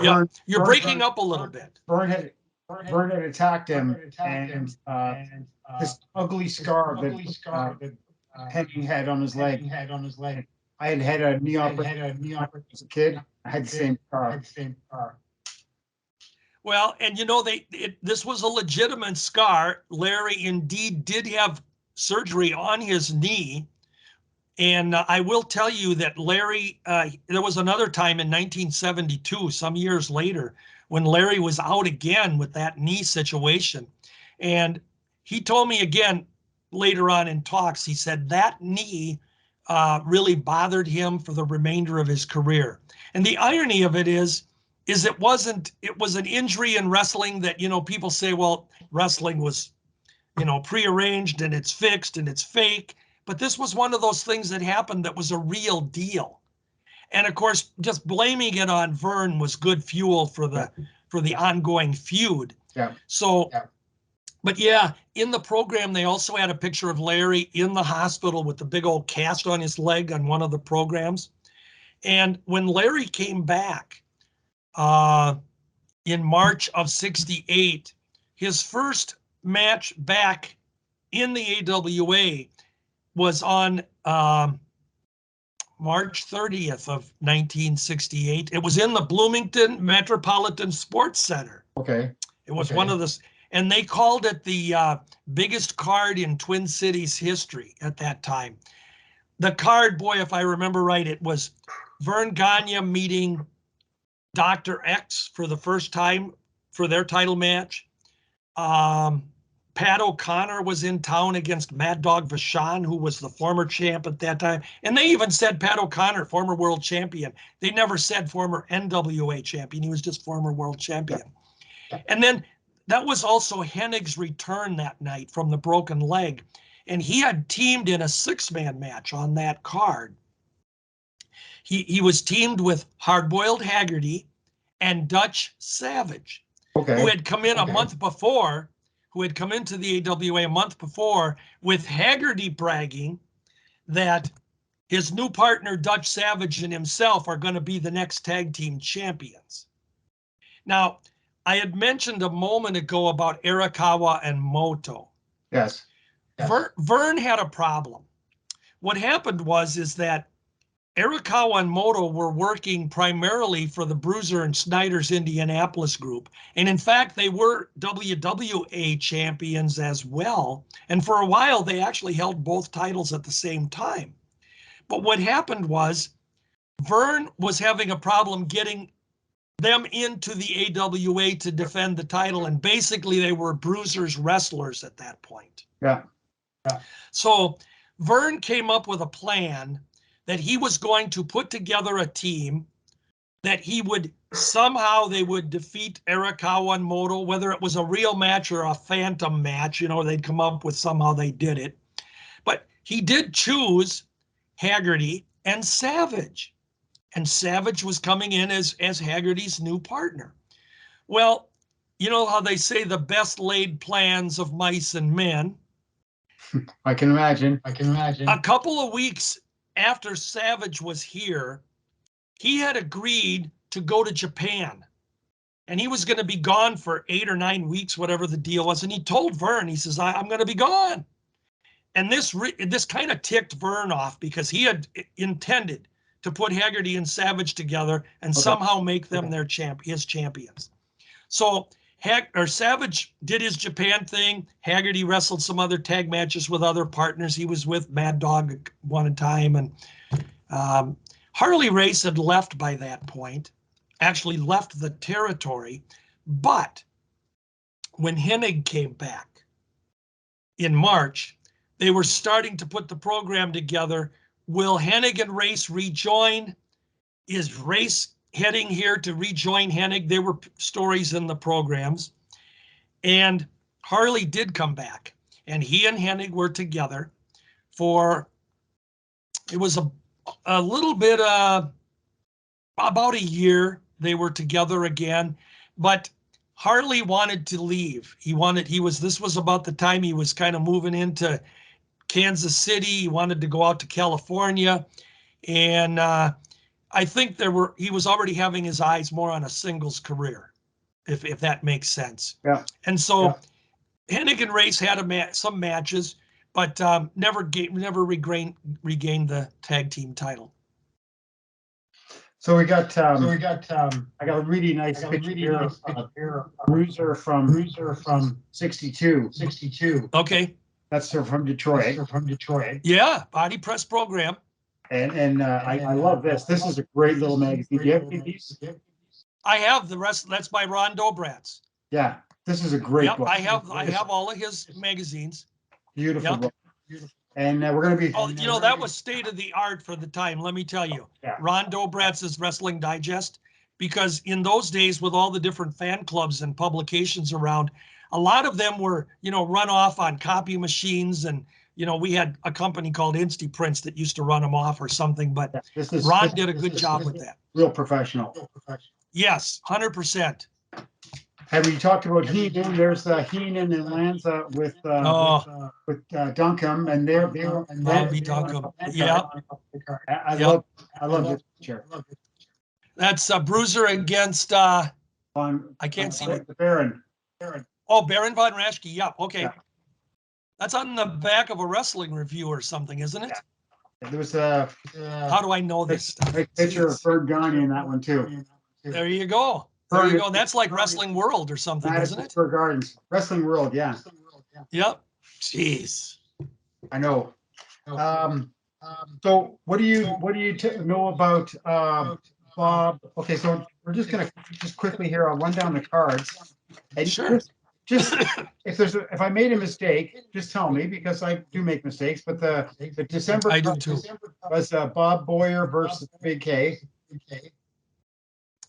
Yeah, you're breaking up a little bit. Vern had attacked him, and this ugly scar that Henning had on his leg. I had a knee operation as a kid. I had the same scar. Well, and this was a legitimate scar. Larry indeed did have surgery on his knee. And I will tell you that Larry, there was another time in 1972, some years later, when Larry was out again with that knee situation. And he told me again later on in talks, he said that knee really bothered him for the remainder of his career. And the irony of it is it was an injury in wrestling that, people say, well, wrestling was, prearranged and it's fixed and it's fake. But this was one of those things that happened that was a real deal. And of course, just blaming it on Vern was good fuel for the ongoing feud. Yeah. So, but yeah, in the program, they also had a picture of Larry in the hospital with the big old cast on his leg on one of the programs. And when Larry came back in March of '68, his first match back in the AWA was on March 30th of 1968. It was in the Bloomington Metropolitan Sports Center. Okay. It was one of the, and they called it the biggest card in Twin Cities history at that time. The card, boy, if I remember right, it was Vern Gagne meeting Dr. X for the first time for their title match. Pat O'Connor was in town against Mad Dog Vachon, who was the former champ at that time. And they even said Pat O'Connor, former world champion. They never said former NWA champion. He was just former world champion. And then that was also Hennig's return that night from the broken leg. And he had teamed in a 6-man match on that card. He was teamed with Hard-Boiled Haggerty and Dutch Savage, who had come in a month before, who had come into the AWA a month before, with Haggerty bragging that his new partner, Dutch Savage, and himself are going to be the next tag team champions. Now, I had mentioned a moment ago about Arakawa and Moto. Yes. Vern had a problem. What happened is that Arakawa and Moto were working primarily for the Bruiser and Snyder's Indianapolis group. And in fact, they were WWA champions as well. And for a while, they actually held both titles at the same time. But what happened was Vern was having a problem getting them into the AWA to defend the title. And basically, they were Bruiser's wrestlers at that point. Yeah. So Vern came up with a plan that he was going to put together a team that he would somehow they would defeat Arakawa and Moto, whether it was a real match or a phantom match, they'd come up with somehow they did it. But he did choose Haggerty and Savage. And Savage was coming in as Haggerty's new partner. Well, you know how they say the best laid plans of mice and men. I can imagine. A couple of weeks after Savage was here, he had agreed to go to Japan. And he was going to be gone for 8 or 9 weeks, whatever the deal was. And he told Vern, he says, I'm going to be gone. And this kind of ticked Vern off because he had intended to put Haggerty and Savage together and somehow make them his champions. So Savage did his Japan thing. Haggerty wrestled some other tag matches with other partners. He was with Mad Dog one time. And Harley Race had left by that point, actually left the territory. But when Hennig came back in March, they were starting to put the program together. Will Hennig and Race rejoin? Is Race heading here to rejoin Hennig? There were stories in the programs. And Harley did come back. And he and Hennig were together for, it was a little bit, about a year they were together again. But Harley wanted to leave. This was about the time he was kind of moving into Kansas City. He wanted to go out to California. And I think he was already having his eyes more on a singles career, if that makes sense. Yeah. And so Hennig and Race had some matches, but never regained the tag team title. So we got I got a really nice picture here. Bruiser from 62. Okay. That's from Detroit. Yeah, body press program. And I love this. This is a great little magazine. Do you have any of these? I have the rest. That's by Ron Dobrats. Yeah, this is a great book. I have all of his magazines. Beautiful book. And we're going to be. Oh, that was state of the art for the time. Let me tell you, Ron Dobrats' Wrestling Digest, because in those days with all the different fan clubs and publications around, a lot of them were, run off on copy machines. And, we had a company called Insty Prints that used to run them off or something. But Ron did a good job with that. Real professional. Yes, 100%. Have we talked about Heenan? There's Heenan and Lanza with Duncan, and they're Bobby Duncan. Yeah. I love this picture. That's Bruiser against I can't see what Baron. Oh, Baron von Raschke. Yeah. Okay. Yeah. That's on the back of a wrestling review or something, isn't it? Yeah. There was how do I know this stuff? A picture of Ferg Gagne in that one too. There you go. There you go. That's like Wrestling World or something, isn't it? Ferg Gardens. Wrestling World, yeah. Yep. Jeez. I know. So what do you know about Bob? Okay, so we're just gonna quickly here. I'll run down the cards. And sure. Just if I made a mistake, just tell me, because I do make mistakes. But the December I do too. Was Bob Boyer versus Big K.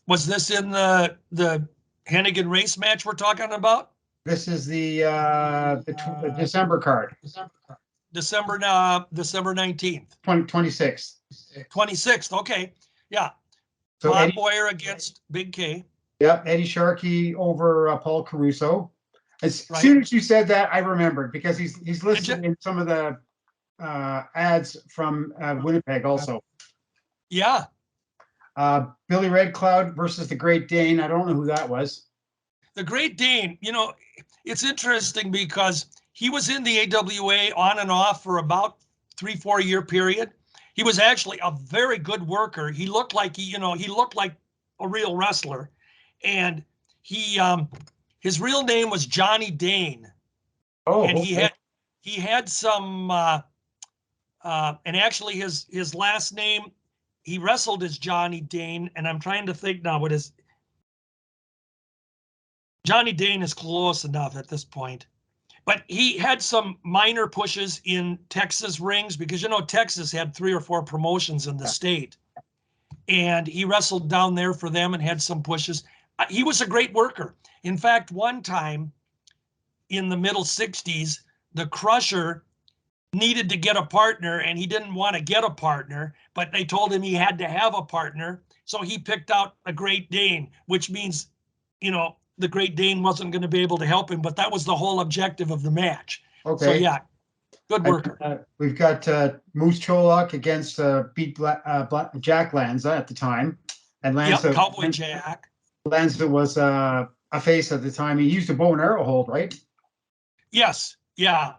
Was this in the Hennig and Race match we're talking about? This is the December card. December 19th. 26th. 26th. Okay. Yeah. So Bob Boyer against Big K. Yep. Eddie Sharkey over Paul Caruso. As soon as you said that, I remembered, because he's listed in some of the ads from Winnipeg also. Yeah. Billy Red Cloud versus the Great Dane. I don't know who that was. The Great Dane, it's interesting because he was in the AWA on and off for about 3-4 year period. He was actually a very good worker. He looked like he looked like a real wrestler. And his real name was Johnny Dane. Oh, and okay. he had some and actually his last name, he wrestled as Johnny Dane, and I'm trying to think now what is. Johnny Dane is close enough at this point, but he had some minor pushes in Texas rings, because Texas had 3 or 4 promotions in the state, and he wrestled down there for them and had some pushes. He was a great worker. In fact, one time in the middle 60s, the Crusher needed to get a partner, and he didn't want to get a partner, but they told him he had to have a partner. So he picked out a Great Dane, which means, the Great Dane wasn't going to be able to help him, but that was the whole objective of the match. Okay. So yeah, good worker. We've got Moose Cholak against beat Jack Lanza at the time. And Lanza, Cowboy Jack. Lanza was a face at the time. He used a bow and arrow hold, right? Yes. Yeah.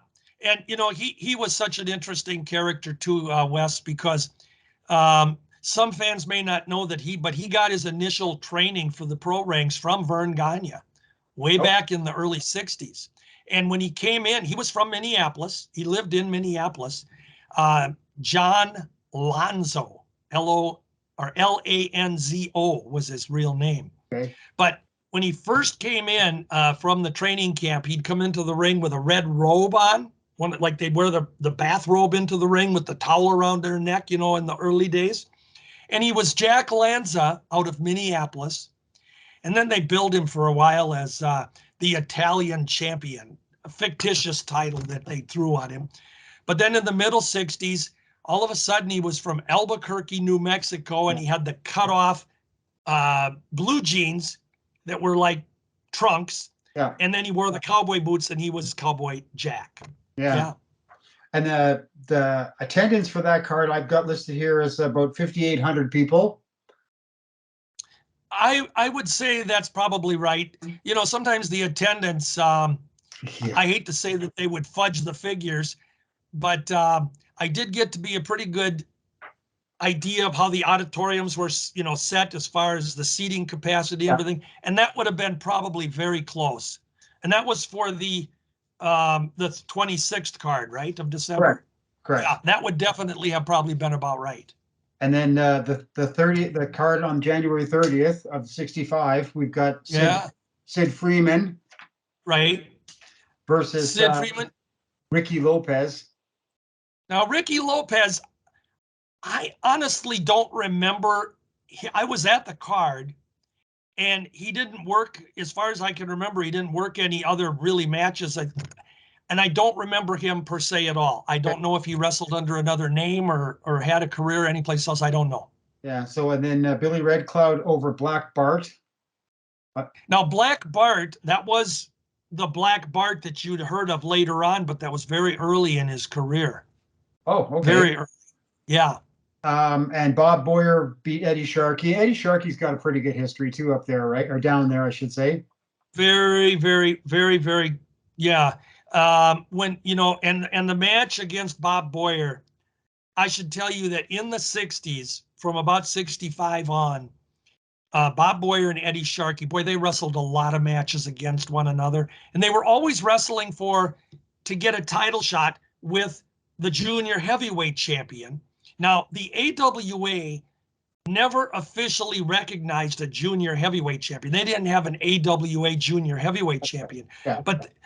And, he was such an interesting character too, Wes, because some fans may not know that he got his initial training for the pro ranks from Vern Gagne way back in the early 60s. And when he came in, he was from Minneapolis. He lived in Minneapolis. John Lanzo, Lanzo was his real name. Okay. But when he first came in from the training camp, he'd come into the ring with a red robe on, like they'd wear the bathrobe into the ring with the towel around their neck, in the early days. And he was Jack Lanza out of Minneapolis. And then they billed him for a while as the Italian champion, a fictitious title that they threw on him. But then in the middle 60s, all of a sudden he was from Albuquerque, New Mexico, and he had the cut off blue jeans that were like trunks. Yeah. And then he wore the cowboy boots, and he was Cowboy Jack. Yeah. And the attendance for that card I've got listed here is about 5,800 people. I would say that's probably right. Sometimes the attendance, I hate to say that they would fudge the figures, but I did get to be a pretty good idea of how the auditoriums were, set as far as the seating capacity and everything. And that would have been probably very close. And that was for the 26th card, right, of December. Correct. Yeah, that would definitely have probably been about right. And then the card on January 30th of 65, we've got Sid Freeman, right, versus Sid Freeman, Ricky Lopez. Now Ricky Lopez, I honestly don't remember. I was at the card, and he didn't work, as far as I can remember, he didn't work any other really matches. And I don't remember him per se at all. I don't know if he wrestled under another name or had a career anyplace else. I don't know. Yeah. So, and then Billy Red Cloud over Black Bart. Now, Black Bart, that was the Black Bart that you'd heard of later on, but that was very early in his career. Oh, okay. Very early. Yeah. And Bob Boyer beat Eddie Sharkey. Eddie Sharkey's got a pretty good history too up there, right? Or down there, I should say. Very, very, very, very, yeah. When, and the match against Bob Boyer, I should tell you that in the 60s, from about 65 on, Bob Boyer and Eddie Sharkey, boy, they wrestled a lot of matches against one another. And they were always wrestling to get a title shot with the junior heavyweight champion. Now, the AWA never officially recognized a junior heavyweight champion. They didn't have an AWA junior heavyweight champion. Yeah.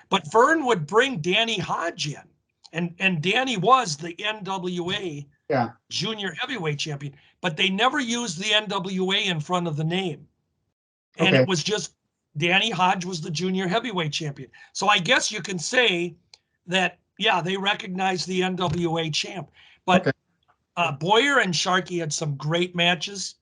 But Vern would bring Danny Hodge in, and Danny was the NWA junior heavyweight champion, but they never used the NWA in front of the name. And it was just Danny Hodge was the junior heavyweight champion. So I guess you can say that, they recognized the NWA champ. But Boyer and Sharkey had some great matches.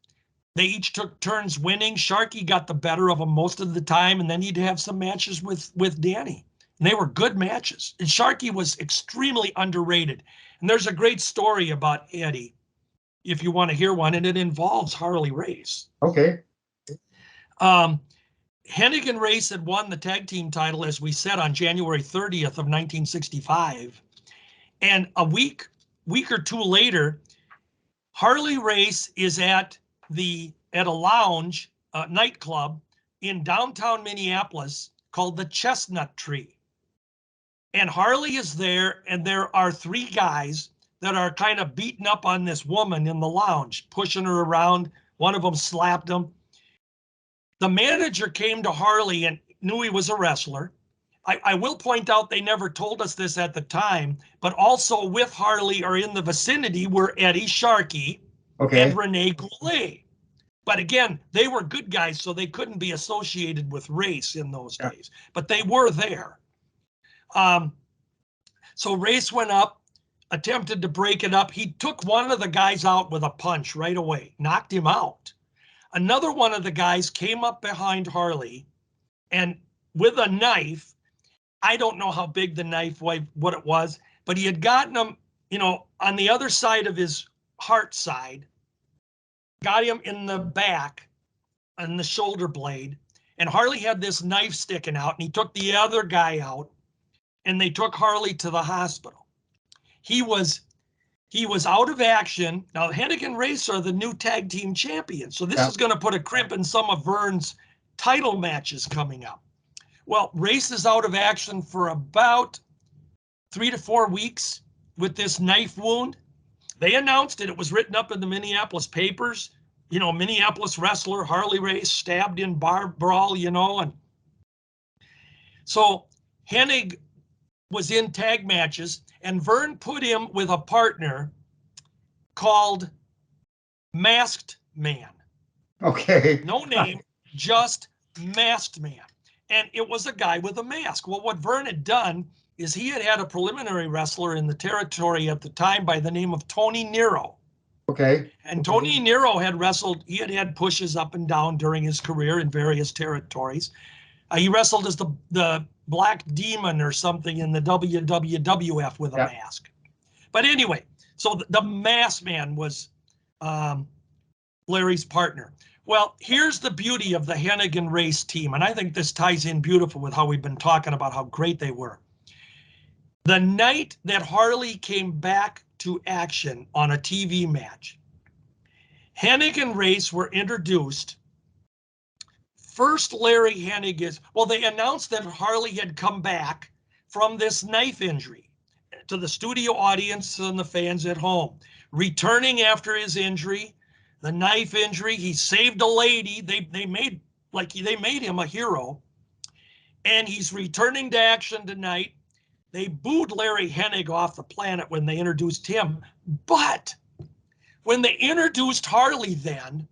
They each took turns winning. Sharkey got the better of them most of the time, and then he'd have some matches with Danny. And they were good matches. And Sharkey was extremely underrated. And there's a great story about Eddie, if you want to hear one, and it involves Harley Race. Okay. Hennig and Race had won the tag team title, as we said, on January 30th of 1965. And a week or two later, Harley Race is at a lounge nightclub in downtown Minneapolis called the Chestnut Tree. And Harley is there, and there are three guys that are kind of beating up on this woman in the lounge, pushing her around. One of them slapped him. The manager came to Harley and knew he was a wrestler. I will point out they never told us this at the time, but also with Harley or in the vicinity were Eddie Sharkey and Rene Goulet. But again, they were good guys, so they couldn't be associated with race in those days. But they were there. So Race went up, attempted to break it up. He took one of the guys out with a punch right away, knocked him out. Another one of the guys came up behind Harley and with a knife, I don't know how big the knife was, what it was, but he had gotten him, on the other side of his heart side, got him in the back on the shoulder blade, and Harley had this knife sticking out, and he took the other guy out, and they took Harley to the hospital. He was out of action. Now, Hennig and Race are the new tag team champions, so this is going to put a crimp in some of Vern's title matches coming up. Well, Race is out of action for about 3 to 4 weeks with this knife wound. They announced it. It was written up in the Minneapolis papers. Minneapolis wrestler Harley Race stabbed in bar brawl, and so Hennig was in tag matches, and Vern put him with a partner called Masked Man. Okay. No name, just Masked Man. And it was a guy with a mask. Well, what Vern had done is he had a preliminary wrestler in the territory at the time by the name of Tony Nero. Okay. And Tony Nero had wrestled, he had pushes up and down during his career in various territories. He wrestled as the Black Demon or something in the WWF with a mask. But anyway, so the Masked Man was Larry's partner. Well, here's the beauty of the Hennig and Race team, and I think this ties in beautiful with how we've been talking about how great they were. The night that Harley came back to action on a TV match, Hennig and Race were introduced. First, Larry Hennig they announced that Harley had come back from this knife injury to the studio audience and the fans at home. Returning after his injury, the knife injury, he saved a lady. They made him a hero. And he's returning to action tonight. They booed Larry Hennig off the planet when they introduced him. But when they introduced Harley then,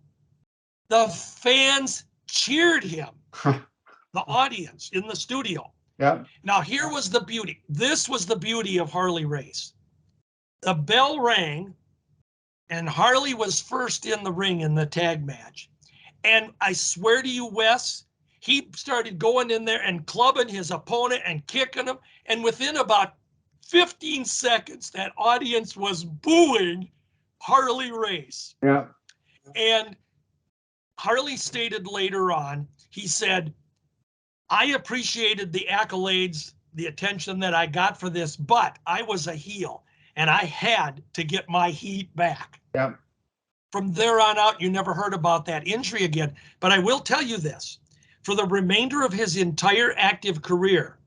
the fans cheered him, the audience in the studio. Yeah. Now, here was the beauty. This was the beauty of Harley Race. The bell rang, and Harley was first in the ring in the tag match. And I swear to you, Wes, he started going in there and clubbing his opponent and kicking him. And within about 15 seconds, that audience was booing Harley Race. Yeah. And Harley stated later on, he said, I appreciated the accolades, the attention that I got for this, but I was a heel and I had to get my heat back. Yeah. From there on out, you never heard about that injury again. But I will tell you this, for the remainder of his entire active career,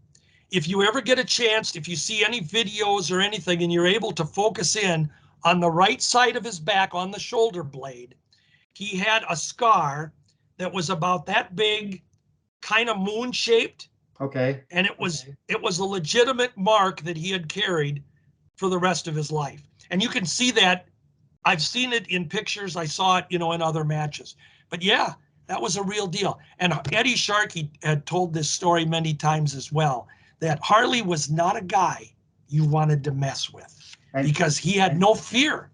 if you ever get a chance, if you see any videos or anything and you're able to focus in on the right side of his back on the shoulder blade, he had a scar that was about that big, kind of moon shaped. Okay. And it was a legitimate mark that he had carried for the rest of his life. And you can see that. I've seen it in pictures. I saw it, in other matches. But yeah, that was a real deal. And Eddie Sharkey had told this story many times as well, that Harley was not a guy you wanted to mess with because he had no fear.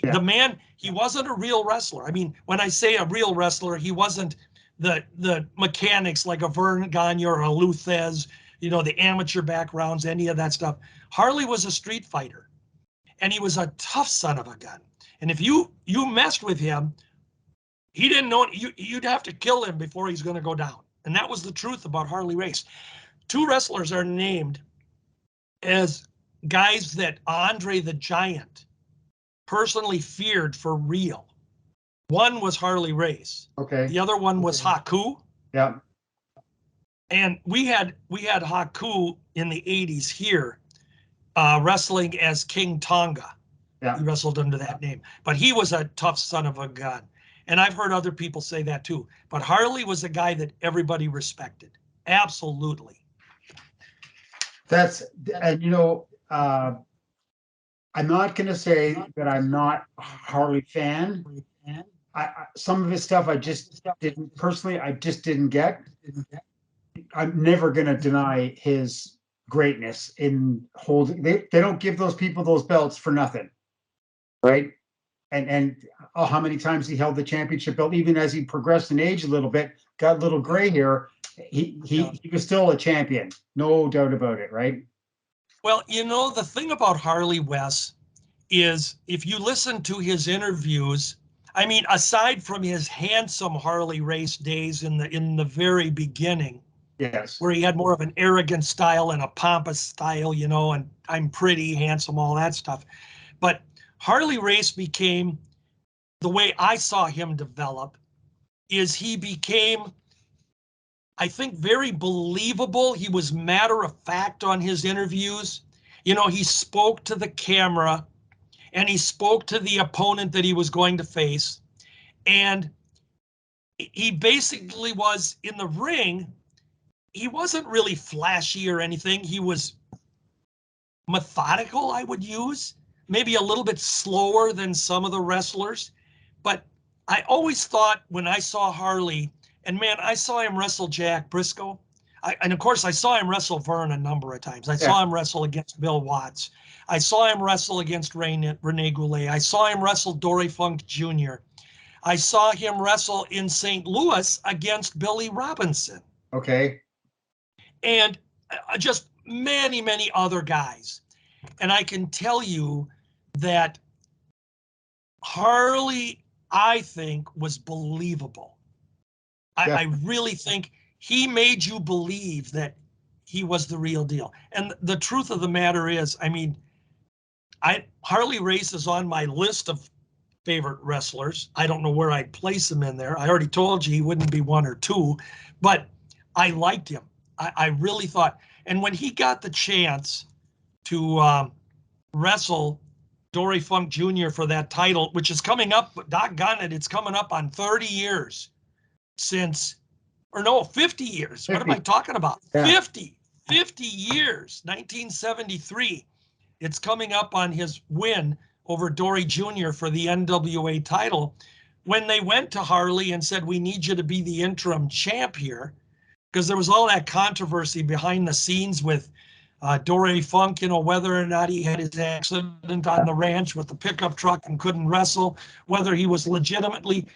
The man, he wasn't a real wrestler. I mean, when I say a real wrestler, he wasn't the mechanics like a Vern Gagne or a Lou Thez, the amateur backgrounds, any of that stuff. Harley was a street fighter, and he was a tough son of a gun. And if you messed with him, he didn't know you'd have to kill him before he's going to go down. And that was the truth about Harley Race. 2 wrestlers are named as guys that Andre the Giant personally feared for real. One was Harley Race. Okay. The other one was Haku. Yeah. And we had Haku in the 80s here, wrestling as King Tonga. Yeah. He wrestled under that name, but he was a tough son of a gun. And I've heard other people say that too. But Harley was a guy that everybody respected. Absolutely. I'm not going to say that I'm not a Harley fan, some of his stuff I just didn't personally. I just didn't get. I'm never going to deny his greatness in holding. They don't give those people those belts for nothing, right? And how many times he held the championship belt, even as he progressed in age a little bit, got a little gray hair. He was still a champion, no doubt about it, right? Well, the thing about Harley, Wes, is if you listen to his interviews, I mean, aside from his handsome Harley race days in the very beginning, yes, where he had more of an arrogant style and a pompous style, and I'm pretty, handsome, all that stuff. But Harley race became, the way I saw him develop, is he became, I think, very believable. He was matter of fact on his interviews. He spoke to the camera and he spoke to the opponent that he was going to face. And he basically was in the ring. He wasn't really flashy or anything. He was methodical, I would use, maybe a little bit slower than some of the wrestlers. But I always thought when I saw Harley, and man, I saw him wrestle Jack Briscoe. And of course, I saw him wrestle Vern a number of times. I saw him wrestle against Bill Watts. I saw him wrestle against Rene Goulet. I saw him wrestle Dory Funk Jr. I saw him wrestle in St. Louis against Billy Robinson. Okay. And just many, many other guys. And I can tell you that Harley, I think, was believable. I really think he made you believe that he was the real deal. And the truth of the matter is, I mean, Harley Race is on my list of favorite wrestlers. I don't know where I'd place him in there. I already told you he wouldn't be one or two, but I liked him. I really thought, and when he got the chance to wrestle Dory Funk Jr. for that title, which is coming up, doggone it, it's coming up on 30 years since, or no, 50 years. 50. What am I talking about? Yeah. 50 years, 1973. It's coming up on his win over Dory Jr. for the NWA title. When they went to Harley and said, we need you to be the interim champ here, because there was all that controversy behind the scenes with Dory Funk, whether or not he had his accident on the ranch with the pickup truck and couldn't wrestle, whether he was legitimately.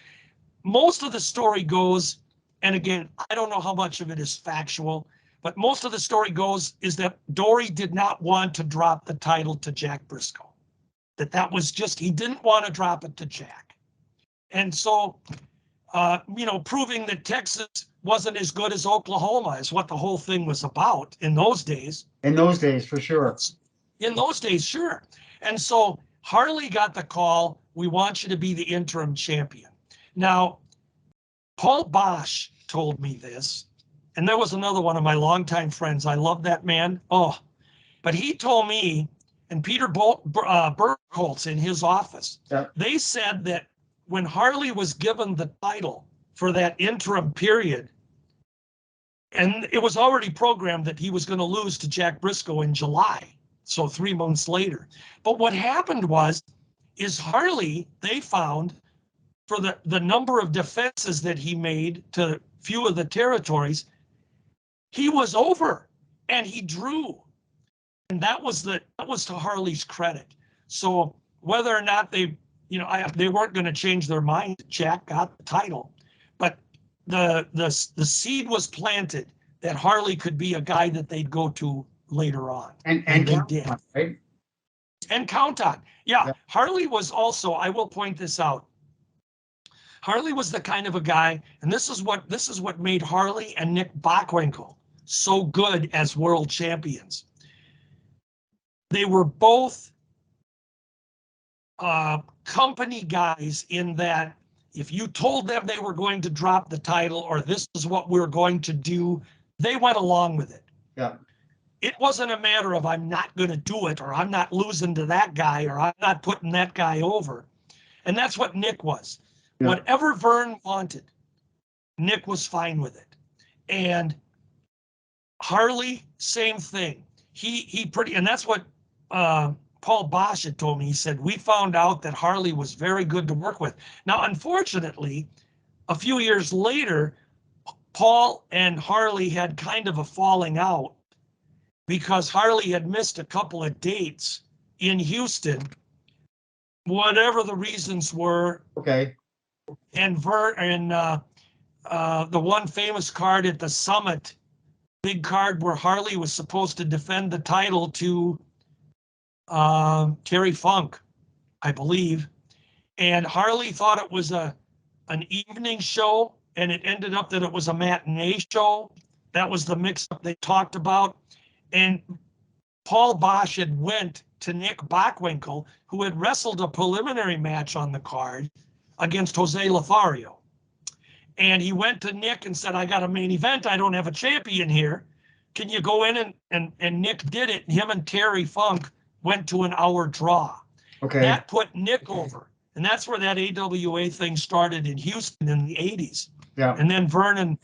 Most of the story goes, and again, I don't know how much of it is factual, but most of the story goes is that Dory did not want to drop the title to Jack Briscoe. That was just, he didn't want to drop it to Jack. And so, proving that Texas wasn't as good as Oklahoma is what the whole thing was about in those days. In those days, for sure. In those days, sure. And so Harley got the call, we want you to be the interim champion. Now, Paul Bosch told me this, and there was another one of my longtime friends. I love that man. Oh, but he told me, and Peter Burkholz in his office, they said that when Harley was given the title for that interim period, and it was already programmed that he was going to lose to Jack Briscoe in July, so 3 months later. But what happened is Harley, they found, for the number of defenses that he made to few of the territories, he was over and he drew. And that was to Harley's credit. So whether or not they weren't going to change their mind, Jack got the title. But the seed was planted that Harley could be a guy that they'd go to later on. And they did. On, right? And count on. Yeah. Harley was also, I will point this out, Harley was the kind of a guy, and this is what made Harley and Nick Bockwinkel so good as world champions. They were both company guys in that if you told them they were going to drop the title or this is what we're going to do, they went along with it. Yeah. It wasn't a matter of I'm not going to do it or I'm not losing to that guy or I'm not putting that guy over. And that's what Nick was. Yeah. Whatever Vern wanted, Nick was fine with it. And Harley, same thing. He pretty, and that's what Paul Bosch had told me, he said, we found out that Harley was very good to work with. Now, unfortunately, a few years later, Paul and Harley had kind of a falling out because Harley had missed a couple of dates in Houston, whatever the reasons were. Okay. And the one famous card at the Summit, big card where Harley was supposed to defend the title to Terry Funk, I believe. And Harley thought it was an evening show, and it ended up that it was a matinee show. That was the mix-up they talked about. And Paul Bosch had went to Nick Bockwinkel, who had wrestled a preliminary match on the card against Jose Lothario. And he went to Nick and said, I got a main event. I don't have a champion here. Can you go in? And Nick did it. Him and Terry Funk went to an hour draw. Okay. That put Nick over. And that's where that AWA thing started in Houston in the 80s. Yeah. And then Vernon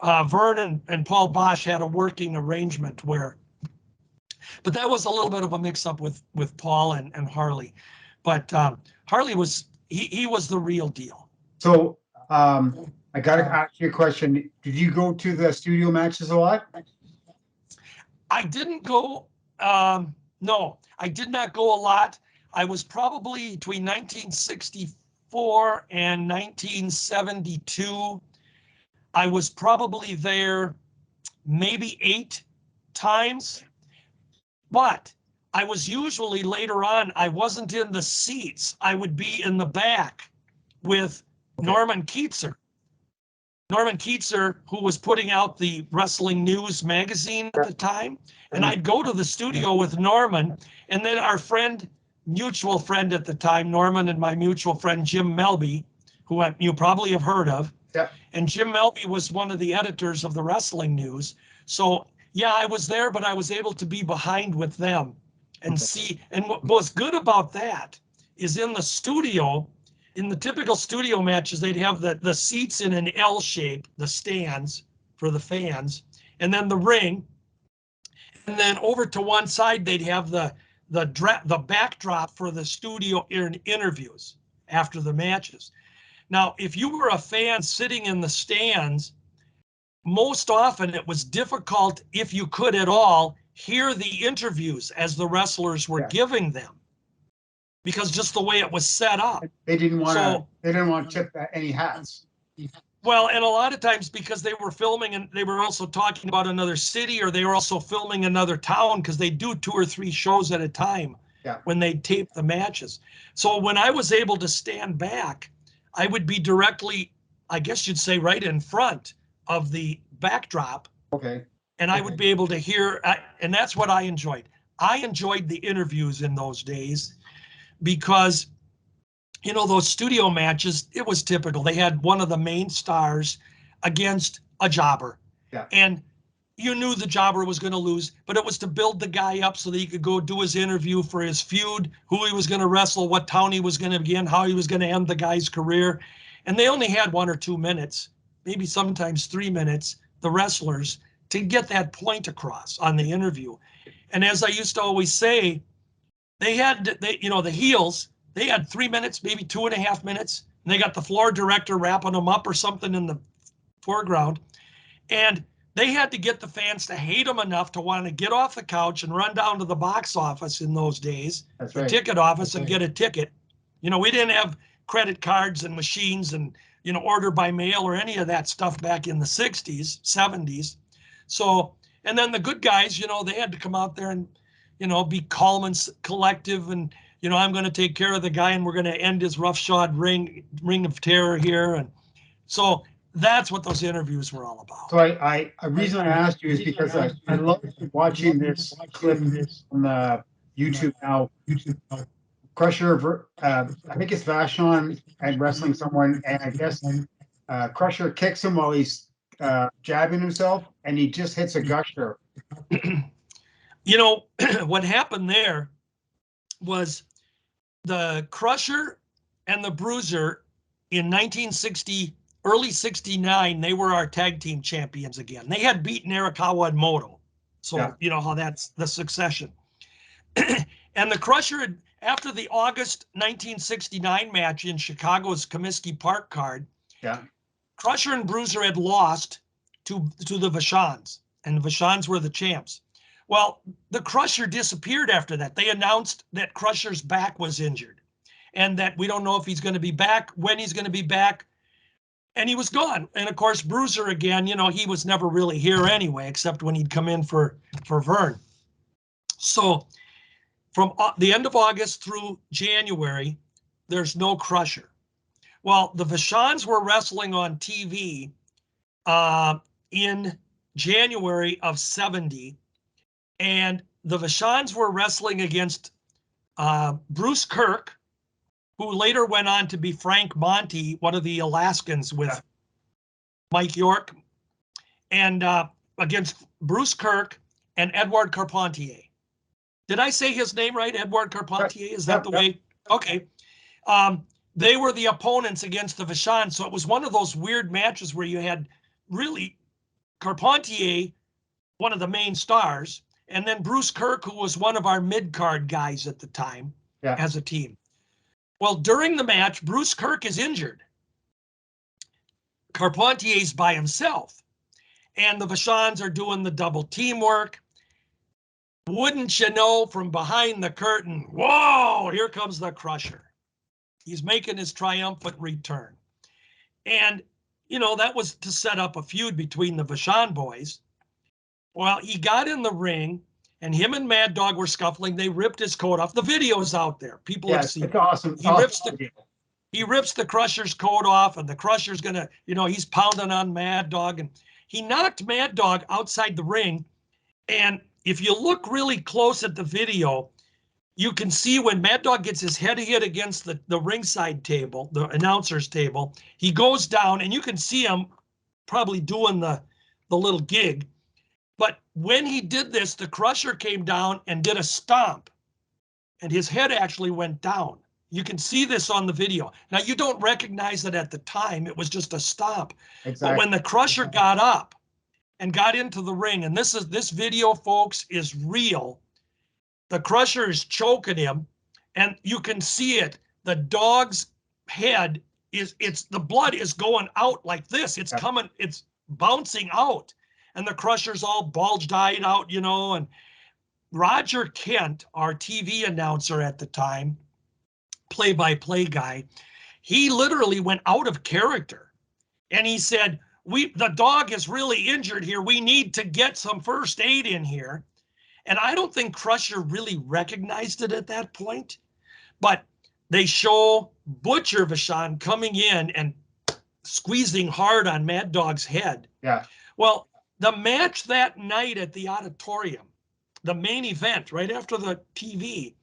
and Paul Bosch had a working arrangement where, but that was a little bit of a mix up with Paul and Harley. But Harley was, he was the real deal. So I got to ask you a question. Did you go to the studio matches a lot? I didn't go, no, I did not go a lot. I was probably between 1964 and 1972. I was probably there maybe 8 times, but I was usually later on, I wasn't in the seats. I would be in the back with Norman Keatzer. Norman Keatzer, who was putting out the Wrestling News magazine at the time. And I'd go to the studio with Norman, and then our mutual friend at the time, Norman and my mutual friend, Jim Melby, who you probably have heard of. Yeah. And Jim Melby was one of the editors of the Wrestling News. So yeah, I was there, but I was able to be behind with them and see. And what was good about that is in the studio, in the typical studio matches, they'd have the seats in an L shape, the stands for the fans, and then the ring. And then over to one side, they'd have the backdrop for the studio interviews after the matches. Now, if you were a fan sitting in the stands, most often it was difficult, if you could at all, hear the interviews as the wrestlers were giving them, because just the way it was set up. They didn't want to tip any hats. Well, and a lot of times because they were filming and they were also talking about another city, or they were also filming another town, because they do 2 or 3 shows at a time when they tape the matches. So when I was able to stand back, I would be directly, I guess you'd say, right in front of the backdrop. Okay. And I would be able to hear, and that's what I enjoyed. I enjoyed the interviews in those days because, you know, those studio matches, it was typical. They had one of the main stars against a jobber. Yeah. And you knew the jobber was going to lose, but it was to build the guy up so that he could go do his interview for his feud, who he was going to wrestle, what town he was going to be in, how he was going to end the guy's career. And they only had 1 or 2 minutes, maybe sometimes 3 minutes, the wrestlers, to get that point across on the interview. And as I used to always say, the heels, they had 3 minutes, maybe 2.5 minutes, and they got the floor director wrapping them up or something in the foreground. And they had to get the fans to hate them enough to want to get off the couch and run down to the box office in those days, the ticket office, and get a ticket. You know, we didn't have credit cards and machines and, you know, order by mail or any of that stuff back in the 60s, 70s. So, and then the good guys, you know, they had to come out there and, you know, be calm and collective and, you know, I'm going to take care of the guy and we're going to end his roughshod ring of terror here. And so that's what those interviews were all about. So the reason I asked you is because I love watching this clip on the YouTube now. Crusher, I think it's Vashon and wrestling someone, and I guess Crusher kicks him while he's jabbing himself, and he just hits a gusher. You know, what happened there was the Crusher and the Bruiser in 1960, early 69, they were our tag team champions again. They had beaten Arakawa and Moto. So, you know how that's the succession. And the Crusher had, after the August 1969 match in Chicago's Comiskey Park card, Yeah. Crusher and Bruiser had lost to the Vachons, and the Vachons were the champs. Well, the Crusher disappeared after that. They announced that Crusher's back was injured and that we don't know if he's going to be back, when he's going to be back, and he was gone. And of course, Bruiser again, you know, he was never really here anyway, except when he'd come in for Vern. So from the end of August through January, there's no Crusher. Well, the Vachons were wrestling on TV in January of 70, and the Vachons were wrestling against Bruce Kirk, who later went on to be Frank Monty, one of the Alaskans with Mike York, and against Bruce Kirk and Edouard Carpentier. Did I say his name right? Edouard Carpentier? Is that the way? Okay. They were the opponents against the Vachons. So it was one of those weird matches where you had really Carpentier, one of the main stars, and then Bruce Kirk, who was one of our mid-card guys at the time as a team. Well, during the match, Bruce Kirk is injured. Carpentier's by himself. And the Vachons are doing the double teamwork. Wouldn't you know, from behind the curtain, whoa, here comes the Crusher. He's making his triumphant return. And, you know, that was to set up a feud between the Vachon boys. Well, he got in the ring, and him and Mad Dog were scuffling. They ripped his coat off. The video's out there. People have seen it. Awesome. He rips the Crusher's coat off, and the Crusher's gonna, you know, he's pounding on Mad Dog, and he knocked Mad Dog outside the ring. And if you look really close at the video, you can see when Mad Dog gets his head hit against the ringside table, the announcer's table, he goes down, and you can see him probably doing the little gig. But when he did this, the Crusher came down and did a stomp, and his head actually went down. You can see this on the video. Now, you don't recognize it at the time. It was just a stomp. Exactly. But when the Crusher got up and got into the ring, and this video, folks, is real. The Crusher is choking him, and you can see it. The dog's head the blood is going out like this. It's coming, it's bouncing out. And the Crusher's all bulged-eyed out, you know. And Roger Kent, our TV announcer at the time, play-by-play guy, he literally went out of character. And he said, the dog is really injured here. We need to get some first aid in here. And I don't think Crusher really recognized it at that point, but they show Butcher Vachon coming in and squeezing hard on Mad Dog's head. Yeah. Well, the match that night at the auditorium, the main event right after the TV,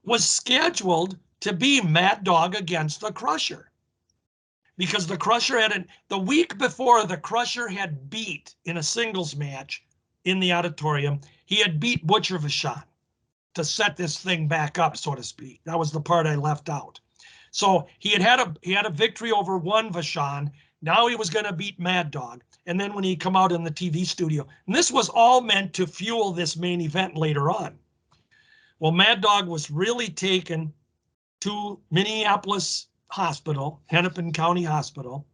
was scheduled to be Mad Dog against the Crusher. Because the Crusher the week before, the Crusher had beat in a singles match in the auditorium, he had beat Butcher Vachon to set this thing back up, so to speak. That was the part I left out. So he had a victory over one Vachon. Now he was going to beat Mad Dog. And then when he come out in the TV studio, and this was all meant to fuel this main event later on. Well, Mad Dog was really taken to Minneapolis Hospital, Hennepin County Hospital,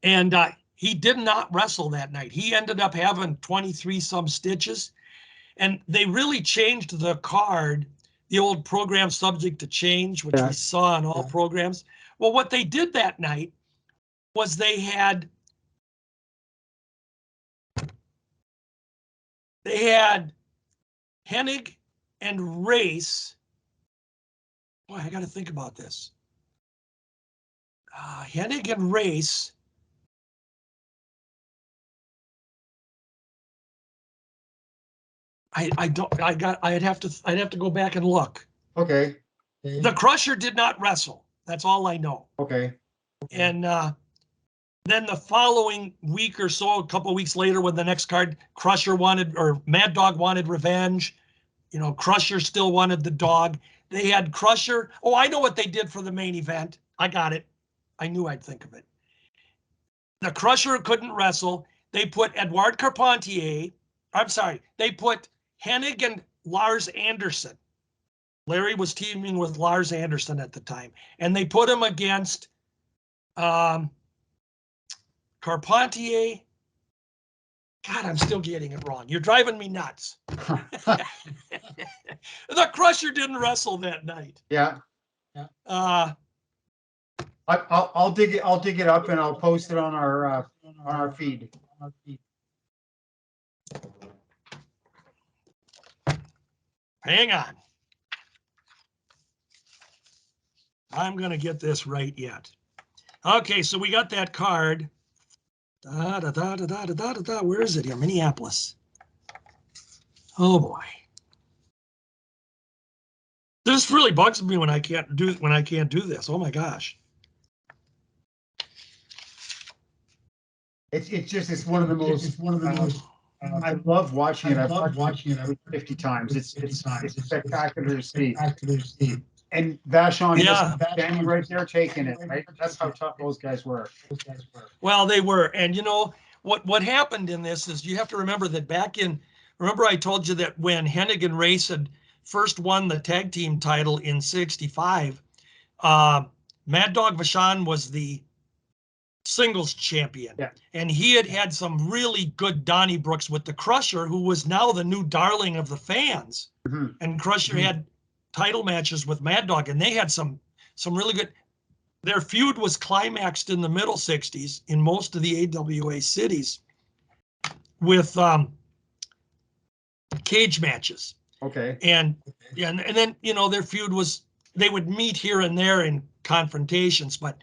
and he did not wrestle that night. He ended up having 23 some stitches, and they really changed the card, the old program Subject to Change, which we saw in all programs. Well, what they did that night was they had Hennig and Race. Boy, I got to think about this. Hennig and Race. I'd have to go back and look. Okay. The Crusher did not wrestle. That's all I know. Okay. And then the following week or so, a couple of weeks later, when the next card, Mad Dog wanted revenge. You know, Crusher still wanted the dog. They had Crusher. Oh, I know what they did for the main event. I got it. I knew I'd think of it. The Crusher couldn't wrestle. They put Edouard Carpentier. I'm sorry. They put Hennig and Lars Anderson. Larry was teaming with Lars Anderson at the time, and they put him against Carpentier. God, I'm still getting it wrong. You're driving me nuts. The Crusher didn't wrestle that night. Yeah. Uh, I'll dig it up and I'll post it on our feed. Hang on. I'm going to get this right yet. Okay, so we got that card. Where is it here? Minneapolis. Oh boy. This really bugs me when I can't do this. Oh my gosh. It's one of the most I love watching it. I've watched it 50 times. It's spectacular to see. And Vachon, standing right there taking it, right? That's how tough those guys were. Well, they were. And you know, what happened in this is you have to remember that remember I told you that when Hennigan Race had first won the tag team title in 65, Mad Dog Vachon was the singles champion. Yeah. And he had some really good Donnybrooks with the Crusher, who was now the new darling of the fans. Mm-hmm. And Crusher had title matches with Mad Dog, and they had some really good. Their feud was climaxed in the middle 60s in most of the AWA cities with cage matches. Okay. And then, you know, their feud was, they would meet here and there in confrontations, but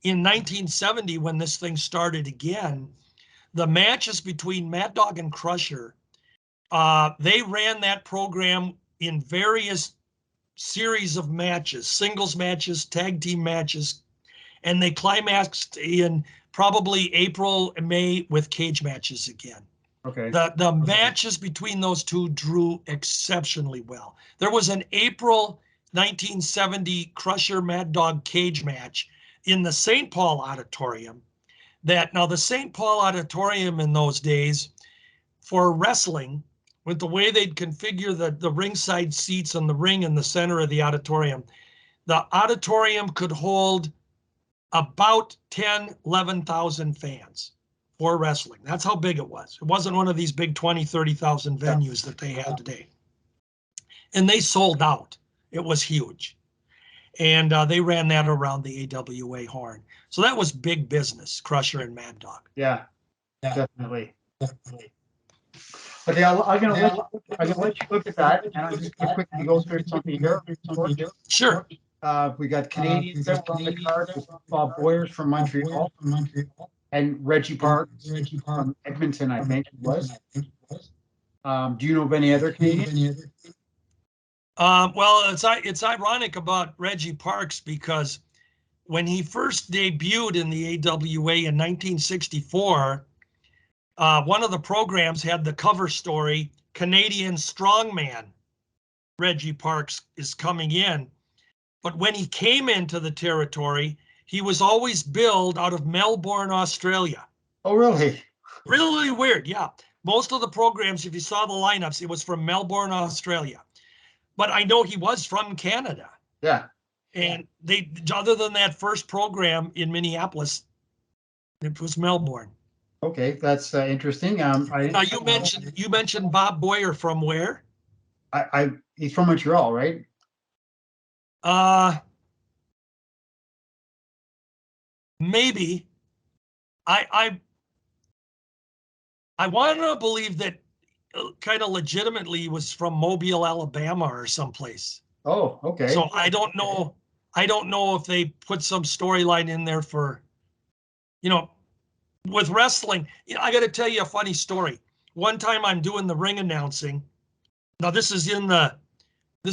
in 1970, when this thing started again, the matches between Mad Dog and Crusher, they ran that program in various series of matches, singles matches, tag team matches, and they climaxed in probably April and May with cage matches again. Okay. The matches between those two drew exceptionally well. There was an April 1970 Crusher Mad Dog cage match in the St. Paul Auditorium. Now the St. Paul Auditorium in those days for wrestling, with the way they'd configure the ringside seats on the ring in the center of the auditorium could hold about 11,000 fans for wrestling. That's how big it was. It wasn't one of these big 20, 30,000 venues that they have today. And they sold out. It was huge. And they ran that around the AWA horn. So that was big business, Crusher and Mad Dog. Yeah, definitely. Okay, I'm gonna let you look at that, and I'm just gonna quickly go through something here. Sure. We got Canadians that were on the card. Bob Boyers from Montreal, and Reggie Park from Edmonton, I think it was. Do you know of any other Canadians? Well, it's ironic about Reggie Parks because when he first debuted in the AWA in 1964, one of the programs had the cover story, Canadian Strongman Reggie Parks is coming in. But when he came into the territory, he was always billed out of Melbourne, Australia. Oh, really? Really weird, yeah. Most of the programs, if you saw the lineups, it was from Melbourne, Australia. But I know he was from Canada. Yeah. And they, other than that first program in Minneapolis, it was Melbourne. Okay, that's interesting. Now you mentioned Bob Boyer from where? He's from Montreal, right? Maybe. I want to believe that kind of legitimately he was from Mobile, Alabama or someplace. Oh, okay. So I don't know if they put some storyline in there for, you know, with wrestling. You know, I got to tell you a funny story. One time I'm doing the ring announcing. Now this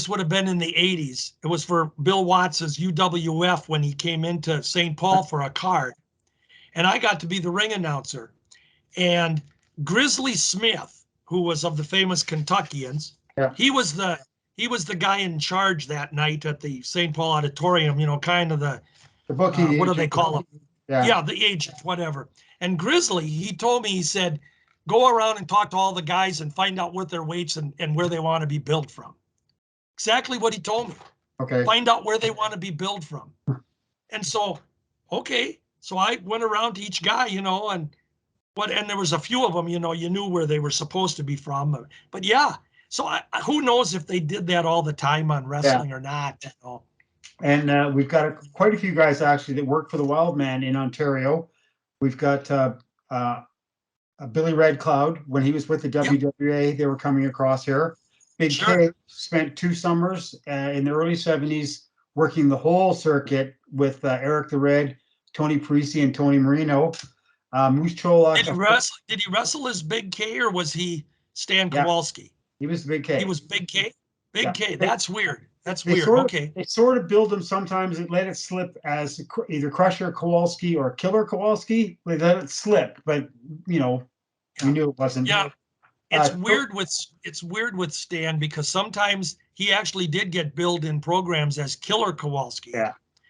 would have been in the 80s. It was for Bill Watts's UWF when he came into St. Paul for a card. And I got to be the ring announcer. And Grizzly Smith, who was of the famous Kentuckians, he was the guy in charge that night at the St. Paul Auditorium, you know, kind of the booking. What do they call him? Yeah, the agent, whatever. And Grizzly, he told me, he said, go around and talk to all the guys and find out what their weights and where they want to be billed from. Exactly what he told me. Okay. Find out where they want to be billed from. And so, okay. So I went around to each guy, and there was a few of them, you knew where they were supposed to be from. But yeah, so who knows if they did that all the time on wrestling or not. And we've got quite a few guys actually that work for the Wild Man in Ontario. We've got Billy Red Cloud. When he was with the WWA, they were coming across here. Big K spent 2 summers in the early 70s working the whole circuit with Eric the Red, Tony Parisi, and Tony Marino. Moose Cholak. Did he wrestle as Big K, or was he Stan Kowalski? He was Big K. He was Big K? Big K. That's weird. That's They weird. Okay. They sort of build him sometimes and let it slip as either Crusher Kowalski or Killer Kowalski. They let it slip, but, we knew it wasn't. Yeah. It's weird with Stan, because sometimes he actually did get billed in programs as Killer Kowalski.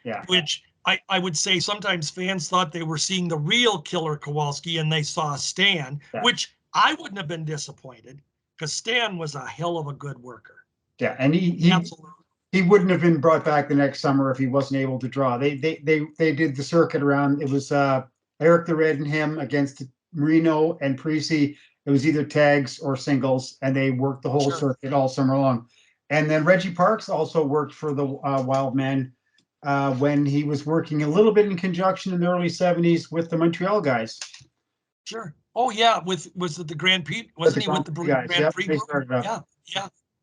Yeah. Which I would say sometimes fans thought they were seeing the real Killer Kowalski and they saw Stan, which I wouldn't have been disappointed, because Stan was a hell of a good worker. Yeah, and he wouldn't have been brought back the next summer if he wasn't able to draw. They did the circuit around. It was Eric the Red and him against Marino and Parisi. It was either tags or singles, and they worked the whole circuit all summer long. And then Reggie Parks also worked for the Wild Man when he was working a little bit in conjunction in the early 70s with the Montreal guys. Sure. Oh yeah, was it the Grand Prix? Wasn't he with the Grand Prix?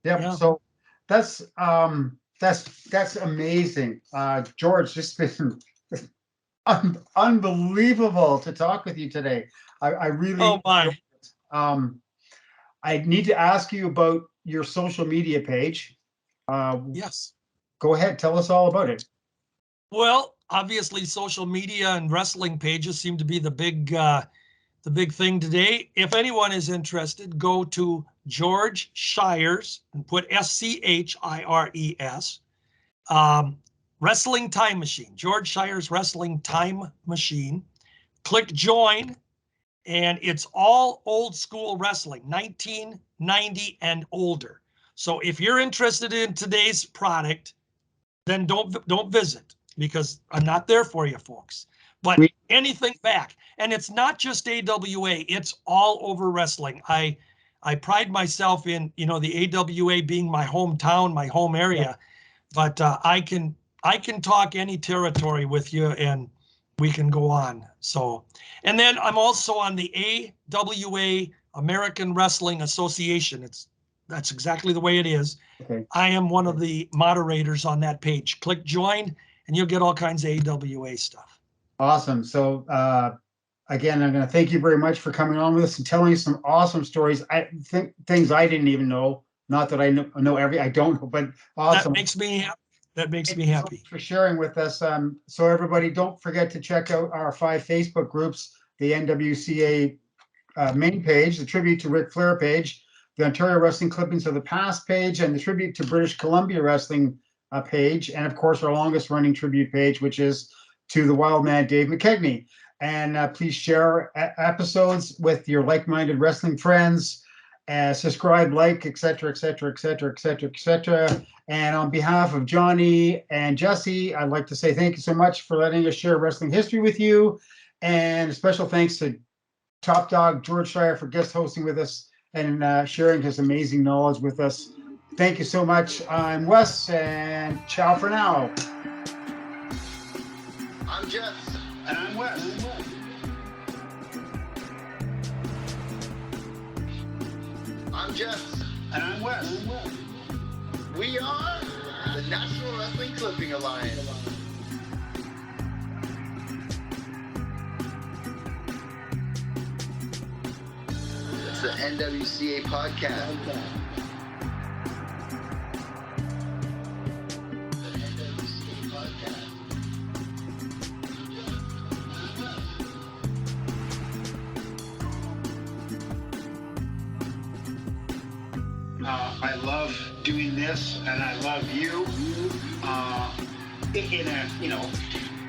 Yeah. So that's amazing. George, just been unbelievable to talk with you today. I really. Oh my. I need to ask you about your social media page. Yes. Go ahead. Tell us all about it. Well, obviously, social media and wrestling pages seem to be the big thing today. If anyone is interested, go to George Shire's and put SCHIRES. Wrestling Time Machine. George Shire's Wrestling Time Machine. Click join. And it's all old school wrestling, 1990 and older. So if you're interested in today's product, then don't visit, because I'm not there for you folks. But anything back, and it's not just AWA, it's all over wrestling. I pride myself in, the AWA being my hometown, my home area, but I can talk any territory with you, and we can go on. So, and then I'm also on the AWA, American Wrestling Association. That's exactly the way it is. Okay. I am one of the moderators on that page. Click join and you'll get all kinds of AWA stuff. Awesome. So again, I'm going to thank you very much for coming on with us and telling us some awesome stories. I think things I didn't even know. Not that I know I don't know, but awesome. That makes me happy. So for sharing with us. So everybody, don't forget to check out our 5 Facebook groups: the NWCA main page, the Tribute to Ric Flair page, the Ontario Wrestling Clippings of the Past page, and the Tribute to British Columbia Wrestling page, and of course our longest running tribute page, which is to the Wild Man Dave McKegney. And please share episodes with your like-minded wrestling friends. Subscribe, like, etc., etc., etc., etc., etc. And on behalf of Johnny and Jesse, I'd like to say thank you so much for letting us share wrestling history with you. And a special thanks to Top Dog George Shire for guest hosting with us and sharing his amazing knowledge with us. Thank you so much. I'm Wes, and ciao for now. I'm Jess. And I'm Wes. I'm Jess. And I'm Wes. We are the National Wrestling Clipping Alliance. It's the NWCA Podcast. The NWCA Podcast. I love doing this, and I love you in a,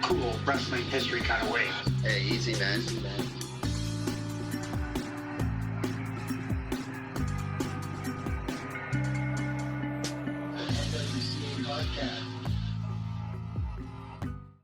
cool wrestling history kind of way. Hey, easy, man.